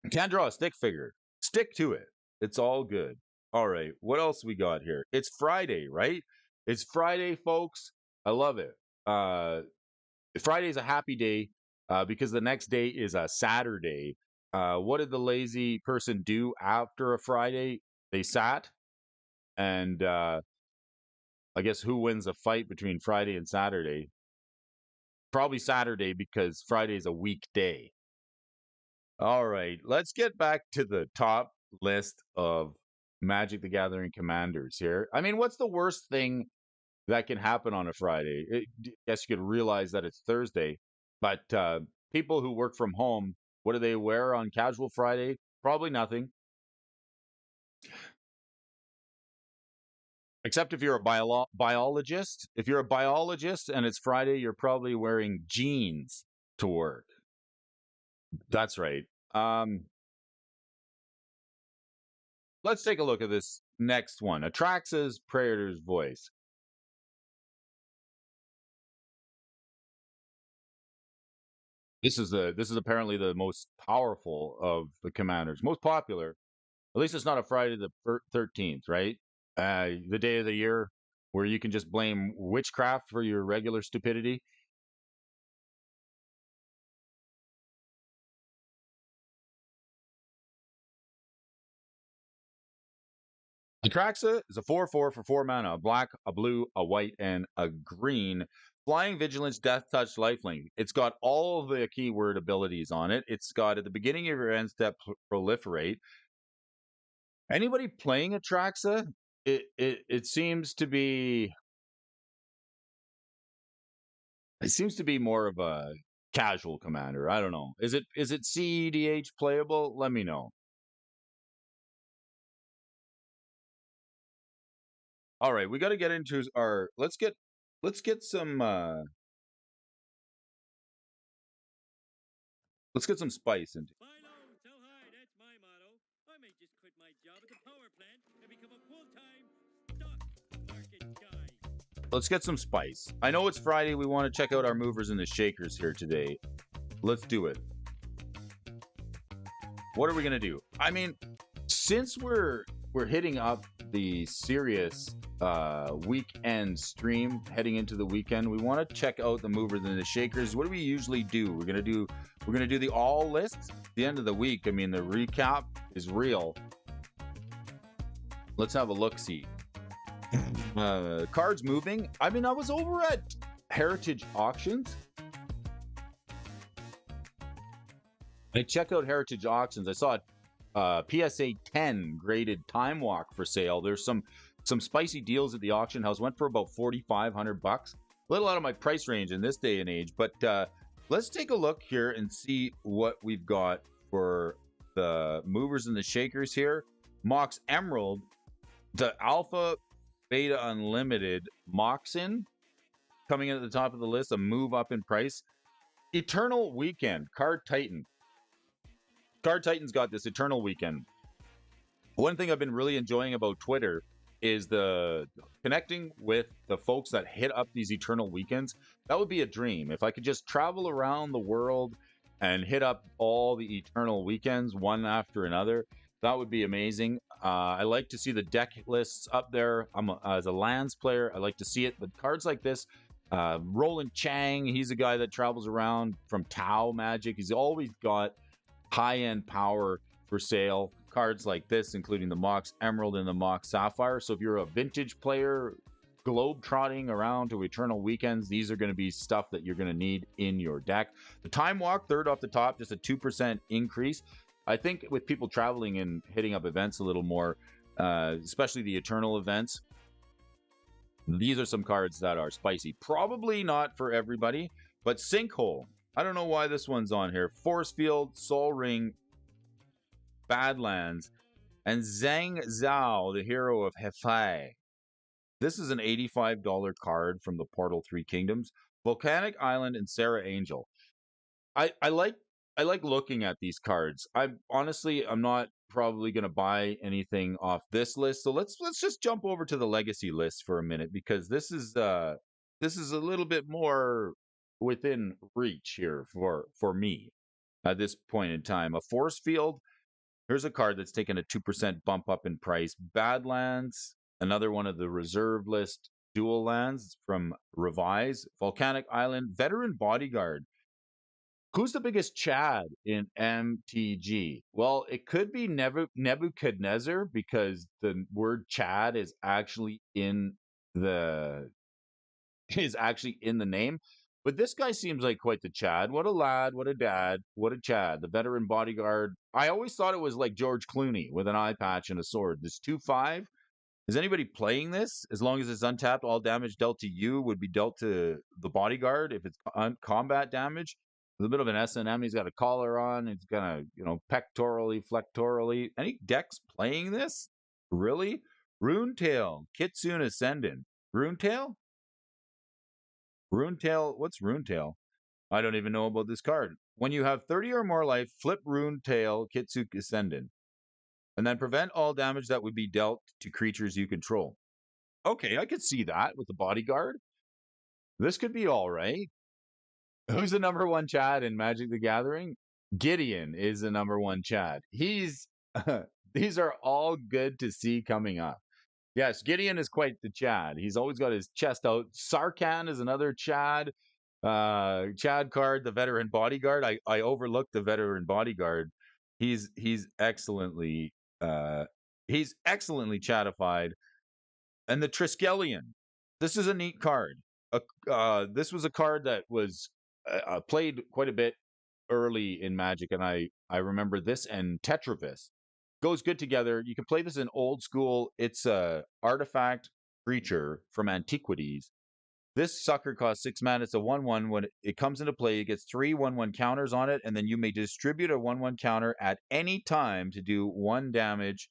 You can't draw a stick figure. Stick to it. It's all good. All right. What else we got here? It's Friday, right? It's Friday, folks. I love it. Friday is a happy day because the next day is a Saturday. What did the lazy person do after a Friday? they sat, and I guess who wins a fight between Friday and Saturday? Probably Saturday because Friday's a weekday. All right, let's get back to the top list of Magic the Gathering commanders here. I mean, what's the worst thing that can happen on a Friday? Guess you could realize that it's Thursday, but people who work from home, what do they wear on casual Friday? Probably nothing. Except if you're a biologist. If you're a biologist and it's Friday, you're probably wearing jeans to work. That's right. Let's take a look at this next one. Atraxa's Praetor's Voice. This is apparently the most powerful of the commanders, most popular. At least it's not a Friday the 13th, right? The day of the year where you can just blame witchcraft for your regular stupidity. Atraxa is a 4/4 for 4 mana, a black, a blue, a white, and a green. Flying Vigilance, Death Touch, Lifelink. It's got all the keyword abilities on it. It's got at the beginning of your end step proliferate. Anybody playing Atraxa, it seems to be more of a casual commander. I don't know. Is it CEDH playable? Let me know. All right, we got to get into our let's get some let's get some spice into. Buy low, sell high, that's my motto. I may just quit my job at the power plant and become a full-time stock market guy. Let's get some spice. I know it's Friday. We want to check out our movers and the shakers here today. Let's do it. What are we gonna do? I mean, since we're hitting up the serious weekend stream heading into the weekend, we want to check out the movers and the shakers. What do we usually do? We're gonna do the all list at the end of the week. I mean, the recap is real. Let's have a look see. Cards moving. I mean, I was over at Heritage Auctions. I checked out Heritage Auctions. I saw PSA 10 graded Time Walk for sale. There's some spicy deals at the auction house. Went for about $4,500. A little out of my price range in this day and age, but let's take a look here and see what we've got for the movers and the shakers here. Mox Emerald, the Alpha Beta Unlimited Moxin coming in at the top of the list, a move up in price. Eternal Weekend, Card Titan. Card Titan's got this Eternal Weekend. One thing I've been really enjoying about Twitter is the connecting with the folks that hit up these Eternal Weekends. That would be a dream. If I could just travel around the world and hit up all the Eternal Weekends one after another, that would be amazing. I like to see the deck lists up there. As a lands player, I like to see it. But cards like this, Roland Chang, he's a guy that travels around from Tau Magic. He's always got high-end power for sale. Cards like this, including the Mox Emerald and the Mox Sapphire. So if you're a vintage player, globe trotting around to Eternal Weekends, these are going to be stuff that you're going to need in your deck. The Time Walk, third off the top, just a 2% increase. I think with people traveling and hitting up events a little more, especially the Eternal events, these are some cards that are spicy. Probably not for everybody, but Sinkhole. I don't know why this one's on here. Force Field, Sol Ring, Badlands, and Zhang Zhao, the hero of Hefei. This is an $85 card from the Portal 3 Kingdoms. Volcanic Island and Sarah Angel. I like looking at these cards. I'm not probably going to buy anything off this list. So let's just jump over to the legacy list for a minute, because this is a little bit more within reach here for me at this point in time. A Force Field, here's a card that's taken a 2% bump up in price. Badlands, another one of the reserve list dual lands from Revise. Volcanic Island, Veteran Bodyguard. Who's the biggest Chad in MTG? Well, it could be Nebuchadnezzar because the word Chad the is actually in the name. But this guy seems like quite the Chad. What a lad, what a dad, what a Chad. The veteran bodyguard. I always thought it was like George Clooney with an eye patch and a sword. This 2/5. Is anybody playing this? As long as it's untapped, all damage dealt to you would be dealt to the bodyguard if it's combat damage. A little bit of an S&M. He's got a collar on. He's gonna, pectorally, flectorally. Any decks playing this? Really? Runetail, Kitsune Ascendant. Runetail? Runetail, what's Runetail? I don't even know about this card. When you have 30 or more life, flip Runetail, Kitsune Ascendant, and then prevent all damage that would be dealt to creatures you control. Okay, I could see that with the bodyguard. This could be all right. Who's the number one Chad in Magic the Gathering? Gideon is the number one Chad. He's these are all good to see coming up. Yes, Gideon is quite the Chad. He's always got his chest out. Sarkhan is another Chad. Chad card, the veteran bodyguard. I overlooked the veteran bodyguard. He's excellently chatified. And the Triskelion. This is a neat card. This was a card that was played quite a bit early in Magic, and I remember this and Tetravis goes good together. You can play this in old school. It's a artifact creature from antiquities. This sucker costs 6 mana. It's a 1/1. When it comes into play, it gets 3/1/1 counters on it, and then you may distribute a 1/1 counter at any time to do 1 damage.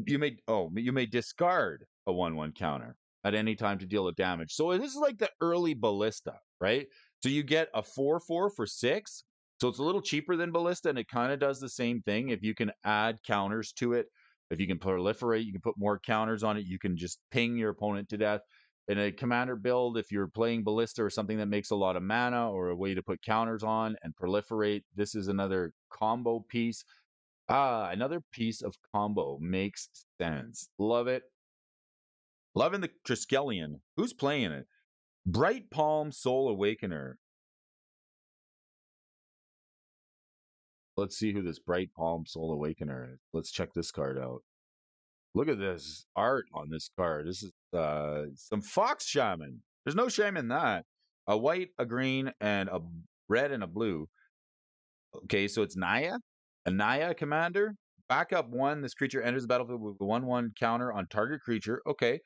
You may discard a 1/1 counter at any time to deal a damage. So this is like the early Ballista, right? So you get a 4/4 for 6. So it's a little cheaper than Ballista, and it kind of does the same thing. If you can add counters to it, if you can proliferate, you can put more counters on it. You can just ping your opponent to death. In a commander build, if you're playing Ballista or something that makes a lot of mana or a way to put counters on and proliferate, this is another combo piece. Another piece of combo makes sense. Love it. Loving the Triskelion. Who's playing it? Bright Palm Soul Awakener. Let's see who this Bright Palm Soul Awakener is. Let's check this card out. Look at this art on this card. This is some Fox Shaman. There's no shame in that. A white, a green, and a red and a blue. Okay, so it's Naya. A Naya commander. Backup 1. This creature enters the battlefield with a 1/1 counter on target creature. Okay.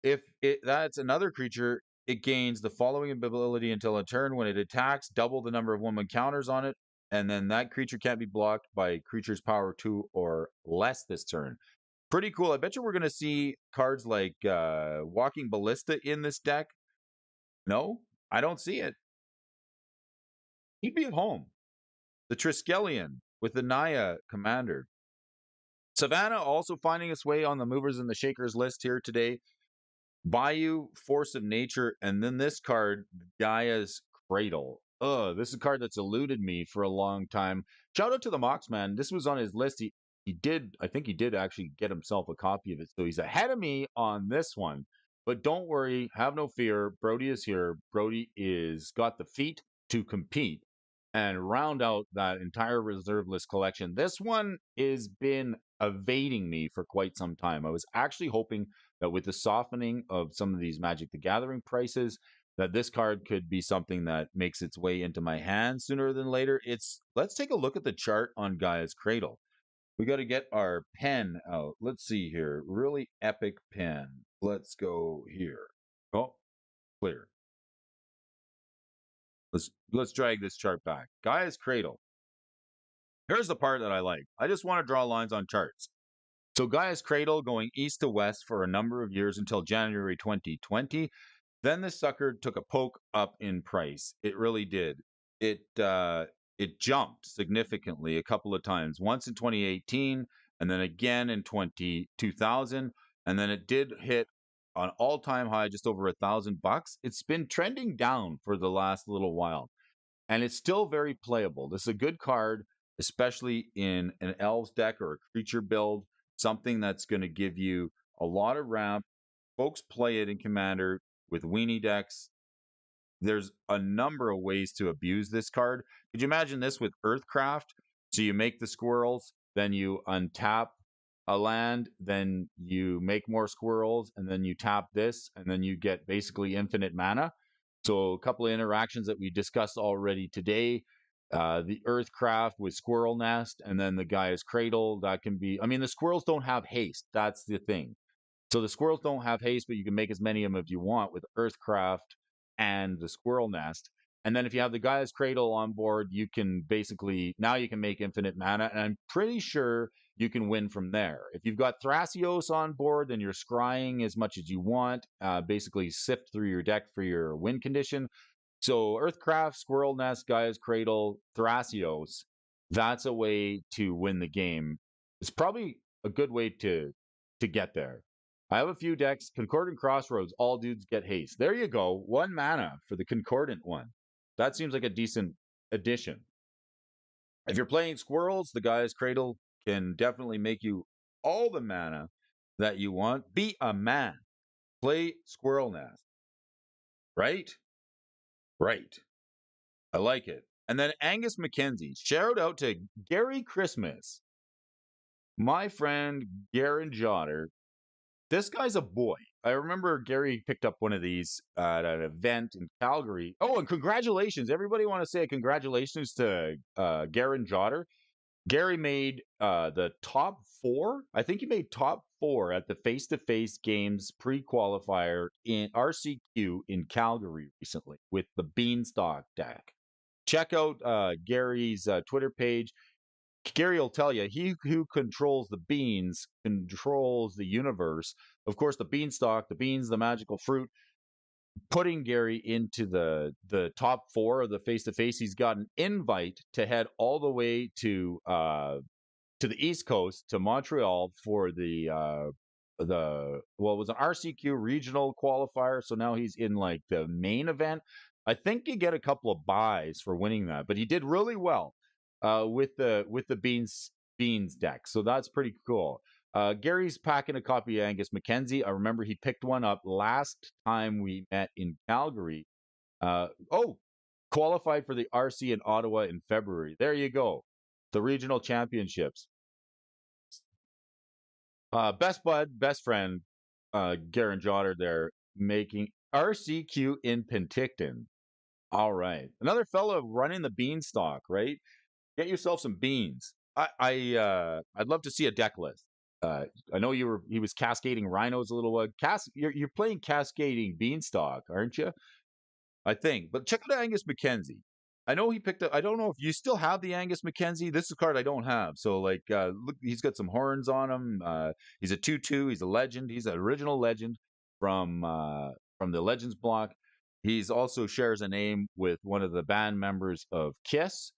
If that's another creature, it gains the following ability until a turn. When it attacks, double the number of 1/1 counters on it, and then that creature can't be blocked by creature's power 2 or less this turn. Pretty cool. I bet you we're going to see cards like Walking Ballista in this deck. No, I don't see it. He'd be at home. The Triskelion with the Naya commander. Savannah also finding its way on the movers and the shakers list here today. Bayou, Force of Nature, and then this card, Gaia's Cradle. This is a card that's eluded me for a long time. Shout out to the Moxman. This was on his list. I think he did actually get himself a copy of it. So he's ahead of me on this one. But don't worry, have no fear. Brody is here. Brody is got the feet to compete and round out that entire reserve list collection. This one has been evading me for quite some time. I was actually hoping that with the softening of some of these Magic the Gathering prices, that this card could be something that makes its way into my hand sooner than later. Let's take a look at the chart on Gaia's Cradle. We got to get our pen out. Let's see here. Really epic pen. Let's go here. Oh, clear. Let's drag this chart back. Gaia's Cradle. Here's the part that I like. I just want to draw lines on charts. So Gaia's Cradle going east to west for a number of years until January 2020. Then the sucker took a poke up in price. It really did. It jumped significantly a couple of times. Once in 2018, and then again in 2000, and then it did hit an all-time high, just over $1,000. It's been trending down for the last little while, and it's still very playable. This is a good card, especially in an Elves deck or a creature build, something that's going to give you a lot of ramp. Folks play it in Commander with weenie decks. there's a number of ways to abuse this card. Could you imagine this with Earthcraft? So you make the squirrels, then you untap a land, then you make more squirrels, and then you tap this, and then you get basically infinite mana. So a couple of interactions that we discussed already today. The Earthcraft with Squirrel Nest, and then the Gaia's Cradle. That can be. I mean, the squirrels don't have haste. That's the thing. So the squirrels don't have haste, but you can make as many of them as you want with Earthcraft and the Squirrel Nest. And then if you have the Gaia's Cradle on board, you can basically now you can make infinite mana, and I'm pretty sure you can win from there. If you've got Thrasios on board, then you're scrying as much as you want. Basically, sift through your deck for your win condition. So Earthcraft, Squirrel Nest, Gaia's Cradle, Thrasios. That's a way to win the game. It's probably a good way to get there. I have a few decks. Concordant Crossroads, all dudes get haste. There you go. 1 mana for the Concordant one. That seems like a decent addition. If you're playing Squirrels, the Gaia's Cradle can definitely make you all the mana that you want. Be a man. Play Squirrel Nest. Right? Right. I like it. And then Angus McKenzie. Shout out to Gary Christmas. My friend Garen Jotter. This guy's a boy. I remember Gary picked up one of these at an event in Calgary. Oh, and congratulations. Everybody want to say congratulations to Garen Jotter. Gary made the top 4. I think he made top 4 at the face-to-face games pre-qualifier in RCQ in Calgary recently with the Beanstalk deck. Check out Gary's Twitter page. Gary will tell you, he who controls the beans controls the universe. Of course, the beanstalk, the beans, the magical fruit, putting Gary into the top 4 of the face to face. He's got an invite to head all the way to the East Coast to Montreal for well, it was an RCQ regional qualifier, so now he's in like the main event. I think you get a couple of buys for winning that, but he did really well with the beans deck, so that's pretty cool. Gary's packing a copy of Angus McKenzie. I remember he picked one up last time we met in Calgary. Oh, qualified for the RC in Ottawa in February. There you go, the regional championships. Best bud, best friend, Garen Jotter there making RCQ in Penticton. All right. Another fellow running the beanstalk, right? Get yourself some beans. I'd love to see a deck list. I know he was cascading rhinos a little while. You're playing cascading beanstalk, aren't you? I think. But check out Angus McKenzie. I know he picked up. I don't know if you still have the Angus McKenzie. This is a card I don't have. So like, look, he's got some horns on him. He's a 2/2. He's a legend. He's an original legend from the Legends block. He's also shares a name with one of the band members of Kiss.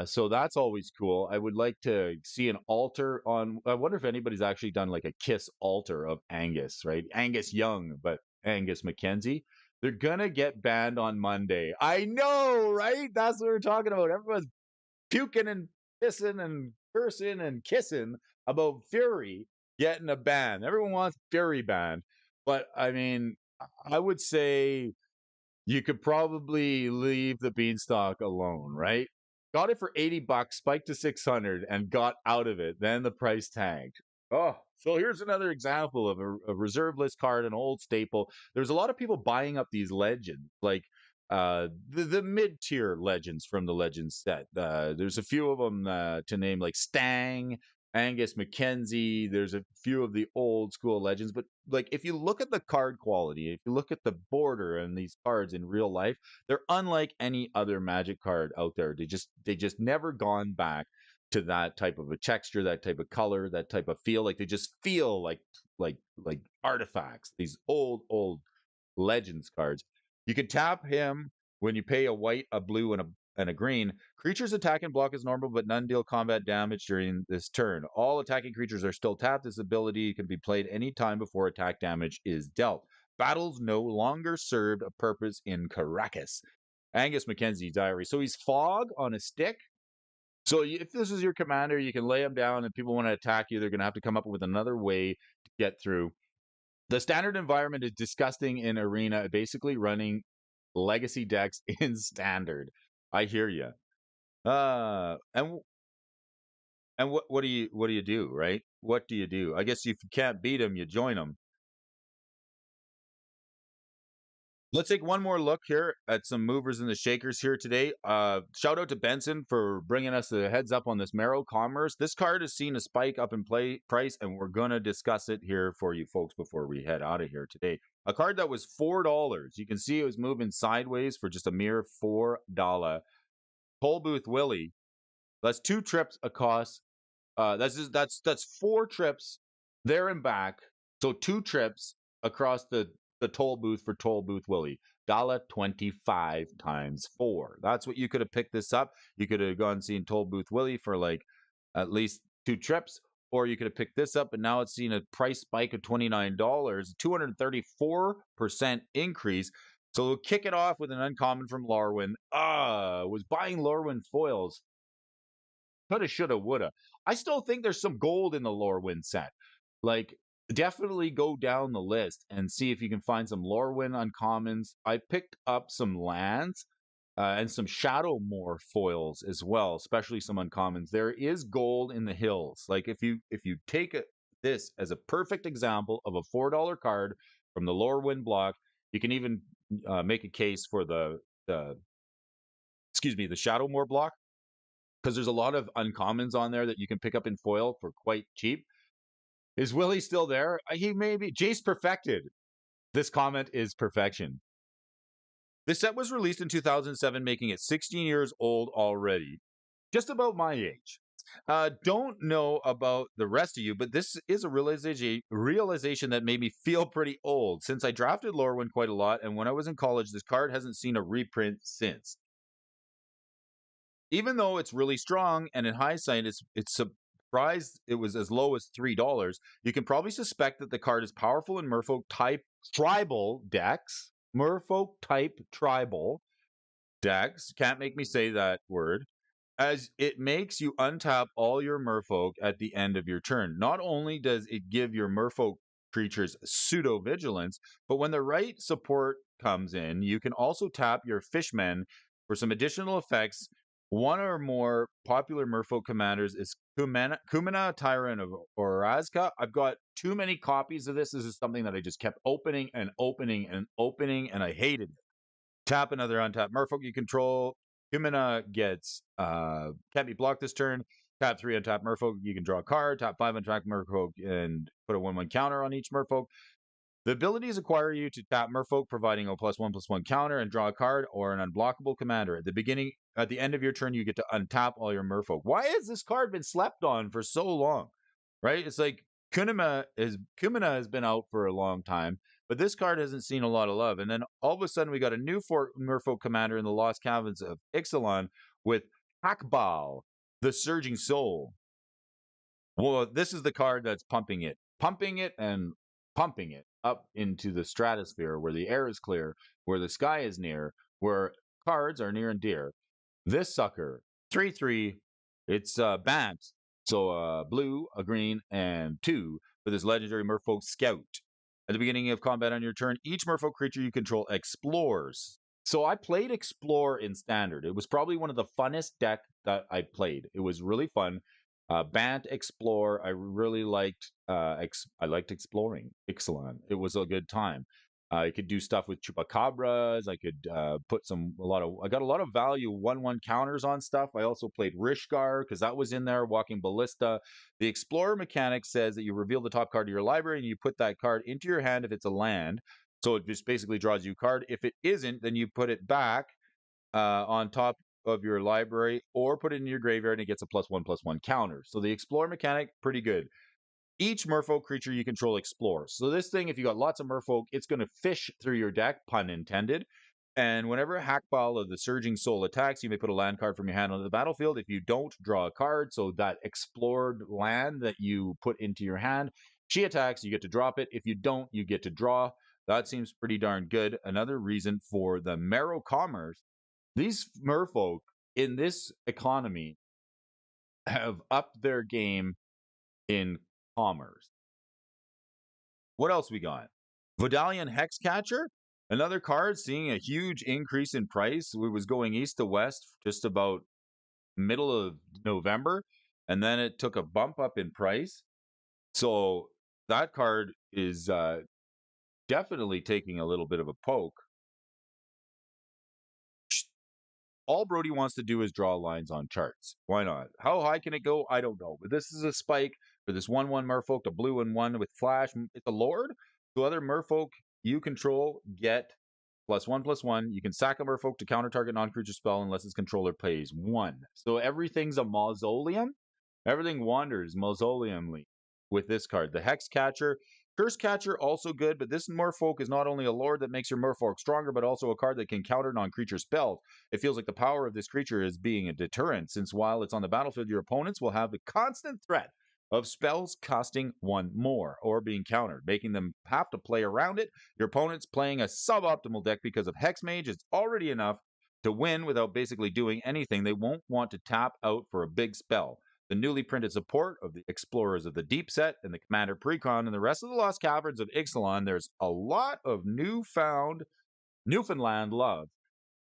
So that's always cool. I would like to see an altar on. I wonder if anybody's actually done like a Kiss altar of Angus, right? Angus Young, but Angus McKenzie. They're gonna get banned on Monday. I know, right? That's what we're talking about. Everyone's puking and pissing and cursing and kissing about Fury getting a ban. Everyone wants Fury banned. But I mean, I would say you could probably leave the beanstalk alone, right? Got it for $80, spiked to 600, and got out of it. Then the price tanked. Oh, so here's another example of a reserve list card, an old staple. There's a lot of people buying up these legends, like the mid tier legends from the Legends set. There's a few of them to name, like Stang, Angus McKenzie. There's a few of the old school legends, but like if you look at the card quality, if you look at the border and these cards in real life, they're unlike any other Magic card out there. They just never gone back to that type of a texture, that type of color, that type of feel. Like they just feel like artifacts. These old Legends cards. You can tap him when you pay a white, a blue, and a green. Creatures attack and block as normal, but none deal combat damage during this turn. All attacking creatures are still tapped. This ability can be played any time before attack damage is dealt. Battles no longer served a purpose in Caracas. Angus McKenzie Diary. So he's fog on a stick. So if this is your commander, you can lay him down, and people want to attack you. They're going to have to come up with another way to get through. The standard environment is disgusting in Arena, basically running legacy decks in standard. I hear you. And what do you do, right? What do you do? I guess if you can't beat them, you join them. Let's take one more look here at some movers and the shakers here today. Shout out to Benson for bringing us the heads up on this Mero Commerce. This card has seen a spike up in price, and we're going to discuss it here for you folks before we head out of here today. A card that was $4. You can see it was moving sideways for just a mere $4. Toll Booth Willie. That's 2 trips across. That's 4 trips there and back. So 2 trips across the toll booth for Toll Booth Willie. $1.25 times 4. That's what you could have picked this up. You could have gone and seen Toll Booth Willie for like at least 2 trips, or you could have picked this up, and now it's seen a price spike of $29, 234% increase. So we'll kick it off with an uncommon from Larwin. Was buying Larwin foils. Coulda, shoulda, woulda. I still think there's some gold in the Lorwyn set. Like, definitely go down the list and see if you can find some Lorwyn uncommons. I picked up some lands and some Shadowmoor foils as well, especially some uncommons. There is gold in the hills. Like, if you take this as a perfect example of a $4 card from the Lorwyn block, you can even make a case for the Shadowmoor block, because there's a lot of uncommons on there that you can pick up in foil for quite cheap. Is Willie still there? He may be. Jace perfected. This comment is perfection. This set was released in 2007, making it 16 years old already. Just about my age. Don't know about the rest of you, but this is a realization that made me feel pretty old, since I drafted Lorwyn quite a lot, and when I was in college, this card hasn't seen a reprint since. Even though it's really strong, and in hindsight, it's surprised it was as low as $3, you can probably suspect that the card is powerful in Merfolk type tribal decks. Merfolk type tribal decks. Can't make me say that word. As it makes you untap all your merfolk at the end of your turn. Not only does it give your merfolk creatures pseudo vigilance, but when the right support comes in, you can also tap your fishmen for some additional effects. One or more popular merfolk commanders is Kumina, Tyrant of Orazka. I've got too many copies of this. This is something that I just kept opening and opening and opening, and I hated it. Tap another untapped merfolk you control. Kumina gets can't be blocked this turn. Tap 3 untapped merfolk, you can draw a card. Tap 5 untapped merfolk and put a 1/1 counter on each merfolk. The abilities require you to tap merfolk, providing a +1/+1 counter, and draw a card or an unblockable commander. At the end of your turn, you get to untap all your merfolk. Why has this card been slept on for so long? Right? It's like Kumina has been out for a long time, but this card hasn't seen a lot of love. And then all of a sudden, we got a new merfolk commander in the Lost Caverns of Ixalan with Hakbal, the Surging Soul. Well, this is the card that's pumping it and pumping it up into the stratosphere where the air is clear, where the sky is near, where cards are near and dear. This sucker, 3/3, it's Bant. So blue, a green, and 2 for this legendary Merfolk Scout. At the beginning of combat on your turn, each Merfolk creature you control explores. So I played Explore in Standard. It was probably one of the funnest deck that I played. It was really fun. Bant Explore, I really liked. I liked exploring Ixalan. It was a good time. I could do stuff with chupacabras. I could put I got a lot of value 1/1 counters on stuff. I also played Rishgar because that was in there, Walking Ballista. The Explorer mechanic says that you reveal the top card of your library and you put that card into your hand if it's a land. So it just basically draws you a card. If it isn't, then you put it back on top of your library or put it in your graveyard and it gets a +1/+1 counter. So the Explorer mechanic, pretty good. Each merfolk creature you control explores. So this thing, if you got lots of merfolk, it's going to fish through your deck, pun intended. And whenever Hackball of the Surging Soul attacks, you may put a land card from your hand onto the battlefield. If you don't, draw a card. So that explored land that you put into your hand, she attacks, you get to drop it. If you don't, you get to draw. That seems pretty darn good. Another reason for the Mero Commerce, these merfolk in this economy have upped their game in commerce. What else we got? Vodalian Hexcatcher. Another card seeing a huge increase in price. We was going east to west just about middle of November, and then it took a bump up in price. So that card is definitely taking a little bit of a poke. All Brody wants to do is draw lines on charts. Why not? How high can it go? I don't know. But this is a spike for this 1/1 Merfolk, a blue and one with flash. It's a Lord. So other Merfolk you control get +1/+1. You can sack a Merfolk to counter target non-creature spell unless its controller pays 1. So everything's a mausoleum. Everything wanders mausoleumly with this card. The Hex Catcher. Curse Catcher also good, but this Merfolk is not only a lord that makes your Merfolk stronger, but also a card that can counter non-creature spells. It feels like the power of this creature is being a deterrent, since while it's on the battlefield, your opponents will have the constant threat of spells costing 1 more or being countered, making them have to play around it. Your opponent's playing a suboptimal deck because of Hexmage is already enough to win without basically doing anything. They won't want to tap out for a big spell. The newly printed support of the Explorers of the Deep set and the Commander Precon and the rest of the Lost Caverns of Ixalan, there's a lot of Newfoundland love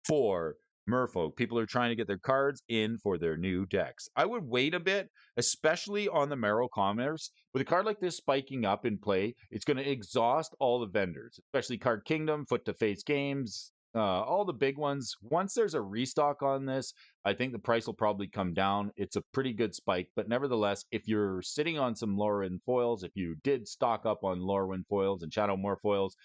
for Merfolk. People are trying to get their cards in for their new decks. I would wait a bit, especially on the Marrow Commerce. With a card like this spiking up in play, it's going to exhaust all the vendors, especially Card Kingdom, Foot to Face Games, all the big ones. Once there's a restock on this, I think the price will probably come down. It's a pretty good spike, but nevertheless, if you're sitting on some Lorwyn foils, if you did stock up on Lorwyn foils and Shadowmoor foils,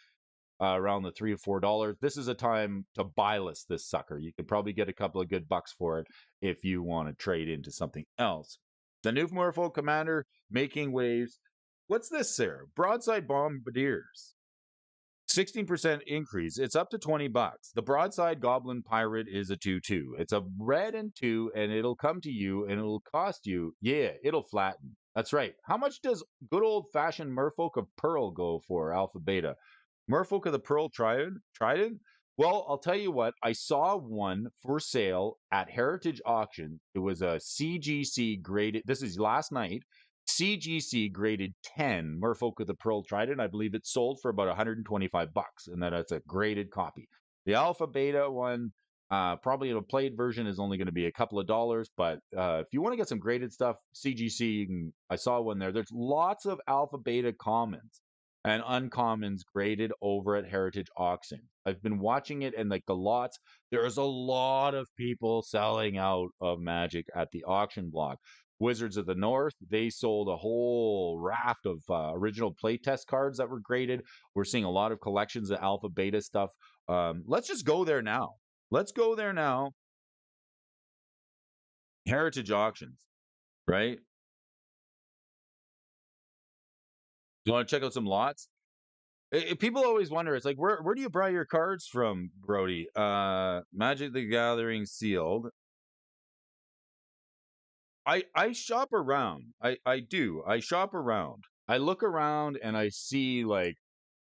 around the $3 to $4. This is a time to buy list this sucker. You could probably get a couple of good bucks for it if you want to trade into something else. The new Merfolk Commander making waves. What's this, Sarah? Broadside Bombardiers. 16% increase. It's up to $20. The Broadside Goblin Pirate is a 2/2. It's a red and 2, and it'll come to you and it'll cost you. Yeah, it'll flatten. That's right. How much does good old fashioned Merfolk of Pearl go for, Alpha Beta? Merfolk of the Pearl Trident? Well, I'll tell you what, I saw one for sale at Heritage Auction. It was a CGC graded, this is last night, CGC graded 10 Merfolk of the Pearl Trident. I believe it sold for about $125, and that's a graded copy. The Alpha Beta one, probably in a played version, is only going to be a couple of dollars, but if you want to get some graded stuff, CGC, I saw one there. There's lots of Alpha Beta commons and uncommons graded over at Heritage Auction. I've been watching it, and like the lots, there's a lot of people selling out of Magic at the auction block. Wizards of the North, they sold a whole raft of original playtest cards that were graded. We're seeing a lot of collections of Alpha Beta stuff. Let's just go there now. Let's go there now. Heritage Auctions, right? You want to check out some lots? People always wonder, it's like, where do you buy your cards from, Brody? Magic the Gathering sealed. I shop around. I do. I shop around. I look around and I see like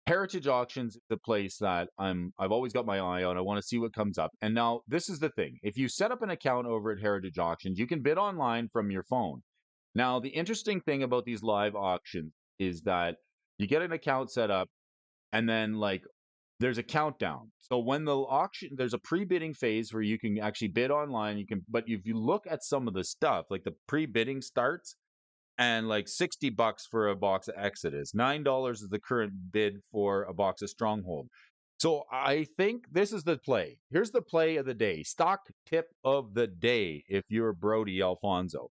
Heritage Auctions is the place that I've always got my eye on. I want to see what comes up. And now this is the thing. If you set up an account over at Heritage Auctions, you can bid online from your phone. Now, the interesting thing about these live auctions is that you get an account set up, and then like there's a countdown. So when the auction, there's a pre-bidding phase where you can actually bid online. But if you look at some of the stuff, like the pre-bidding starts and like $60 for a box of Exodus, $9 is the current bid for a box of Stronghold. So I think this is the play. Here's the play of the day. Stock tip of the day. If you're Brody Alfonso,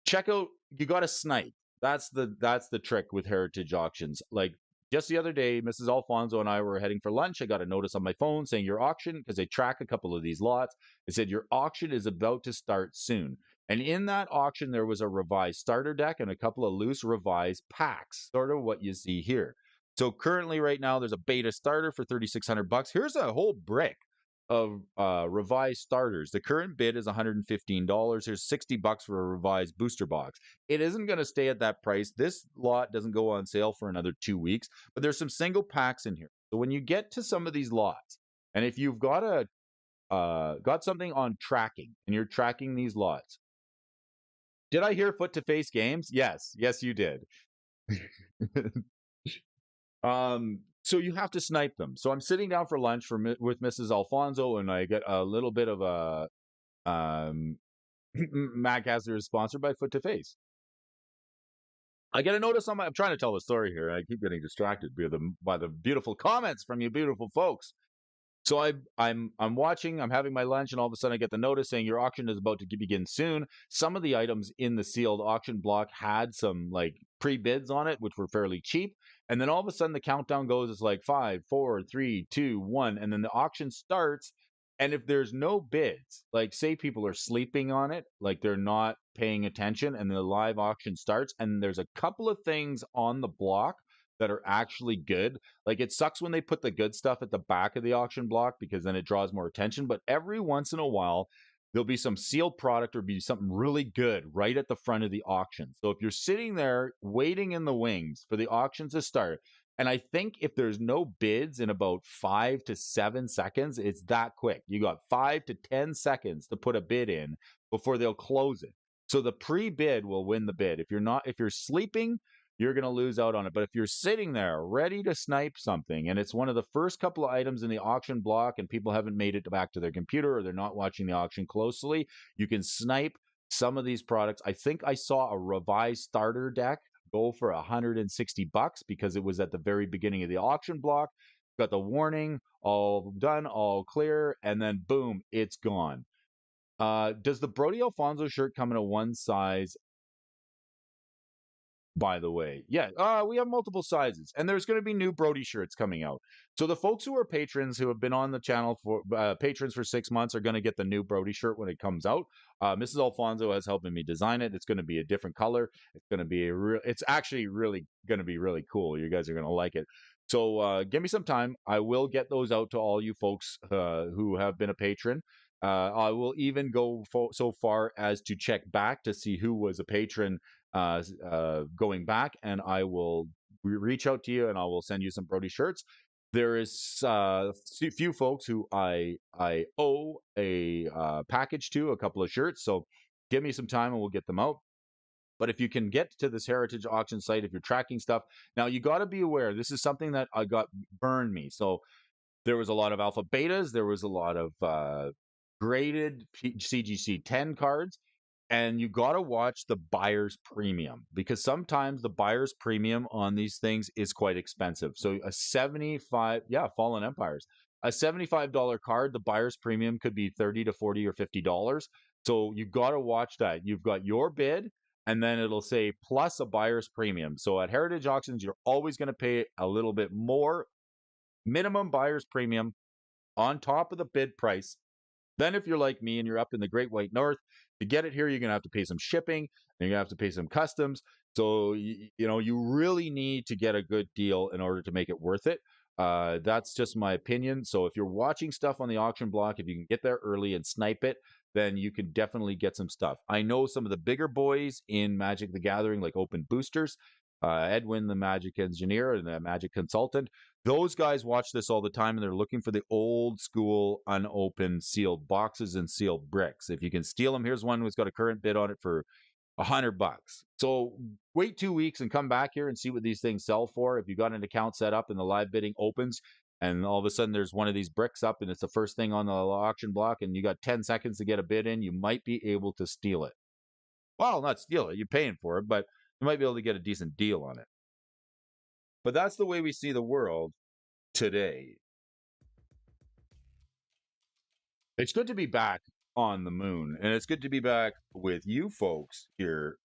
check out, you got to snipe. That's the trick with Heritage Auctions. Like just the other day, Mrs. Alfonso and I were heading for lunch. I got a notice on my phone saying your auction, because they track a couple of these lots. It said your auction is about to start soon. And in that auction, there was a revised starter deck and a couple of loose revised packs, sort of what you see here. So currently, right now, there's a beta starter for $3,600. Here's a whole brick of revised starters. The current bid is $115. There's $60 for a revised booster box. It isn't going to stay at that price. This lot doesn't go on sale for another 2 weeks, but there's some single packs in here. So when you get to some of these lots, and if you've got something on tracking and you're tracking these lots, did I hear Foot to Face Games? Yes, you did. So you have to snipe them. So I'm sitting down for lunch with Mrs. Alfonso, and I get a little bit of a Mac Hazard is sponsored by Foot to Face. I get a notice on my. I'm trying to tell the story here. I keep getting distracted by the beautiful comments from you beautiful folks. So I'm watching, I'm having my lunch, and all of a sudden I get the notice saying your auction is about to begin soon. Some of the items in the sealed auction block had some like pre-bids on it, which were fairly cheap. And then all of a sudden the countdown goes, it's like 5, 4, 3, 2, 1, and then the auction starts. And if there's no bids, like say people are sleeping on it, like they're not paying attention, and the live auction starts, and there's a couple of things on the block that are actually good. Like it sucks when they put the good stuff at the back of the auction block because then it draws more attention. But every once in a while, there'll be some sealed product or be something really good right at the front of the auction. So if you're sitting there waiting in the wings for the auction to start, and I think if there's no bids in about 5 to 7 seconds, it's that quick. You got 5 to 10 seconds to put a bid in before they'll close it. So the pre-bid will win the bid. If you're sleeping, you're going to lose out on it. But if you're sitting there ready to snipe something, and it's one of the first couple of items in the auction block, and people haven't made it back to their computer or they're not watching the auction closely, you can snipe some of these products. I think I saw a revised starter deck go for $160 because it was at the very beginning of the auction block. Got the warning, all done, all clear, and then boom, it's gone. Does the Brody Alfonso shirt come in a one size, by the way? Yeah, we have multiple sizes, and there's going to be new Brody shirts coming out. So the folks who are patrons who have been on the channel for patrons for 6 months are going to get the new Brody shirt when it comes out. Mrs. Alfonso has helped me design it. It's going to be a different color. It's going to be it's actually really going to be really cool. You guys are going to like it. So give me some time. I will get those out to all you folks who have been a patron. I will even go so far as to check back to see who was a patron going back, and I will reach out to you and I will send you some Brody shirts. There is a few folks who I owe a package to, a couple of shirts. So give me some time and we'll get them out. But if you can get to this heritage auction site, if you're tracking stuff, now you got to be aware. This is something that I got burned me. So there was a lot of alpha betas. There was a lot of graded CGC 10 cards. And you got to watch the buyer's premium because sometimes the buyer's premium on these things is quite expensive. So a 75, Fallen Empires, a $75 card, the buyer's premium could be 30 to 40 or $50. So you got to watch that. You've got your bid, and then it'll say plus a buyer's premium. So at heritage auctions, you're always going to pay a little bit more minimum buyer's premium on top of the bid price. Then if you're like me and you're up in the Great White North, to get it here, you're going to have to pay some shipping, and you're going to have to pay some customs. So, you really need to get a good deal in order to make it worth it. That's just my opinion. So if you're watching stuff on the auction block, if you can get there early and snipe it, then you can definitely get some stuff. I know some of the bigger boys in Magic the Gathering, like Open Boosters, Edwin, the Magic Engineer, and the Magic Consultant. Those guys watch this all the time, and they're looking for the old school unopened sealed boxes and sealed bricks. If you can steal them, here's one who's got a current bid on it for $100. So wait 2 weeks and come back here and see what these things sell for. If you got an account set up and the live bidding opens, and all of a sudden there's one of these bricks up and it's the first thing on the auction block, and you got 10 seconds to get a bid in, you might be able to steal it. Well, not steal it, you're paying for it, but you might be able to get a decent deal on it. But that's the way we see the world today. It's good to be back on the moon, and it's good to be back with you folks here.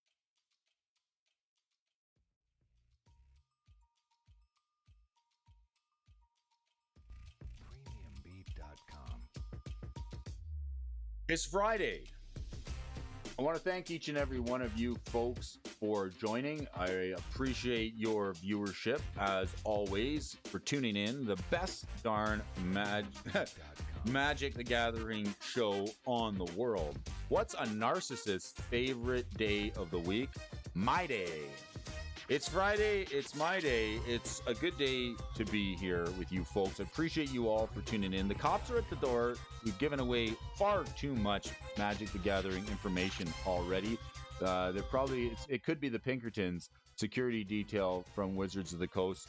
PremiumBeat.com. It's Friday. I want to thank each and every one of you folks for joining. I appreciate your viewership, as always, for tuning in. The best darn Magic the Gathering show on the world. What's a narcissist's favorite day of the week? My day. It's Friday. It's my day. It's a good day to be here with you folks. I appreciate you all for tuning in. The cops are at the door. We've given away far too much Magic the Gathering information already. It could be the Pinkertons security detail from Wizards of the Coast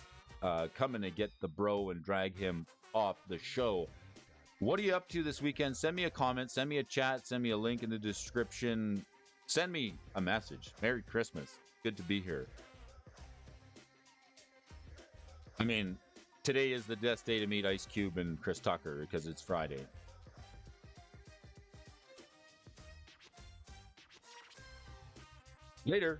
coming to get the bro and drag him off the show. What are you up to this weekend? Send me a comment, send me a chat, send me a link in the description. Send me a message. Merry Christmas. Good to be here. I mean, today is the best day to meet Ice Cube and Chris Tucker because it's Friday. Later.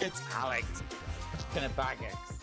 It's Alex. Can it back it?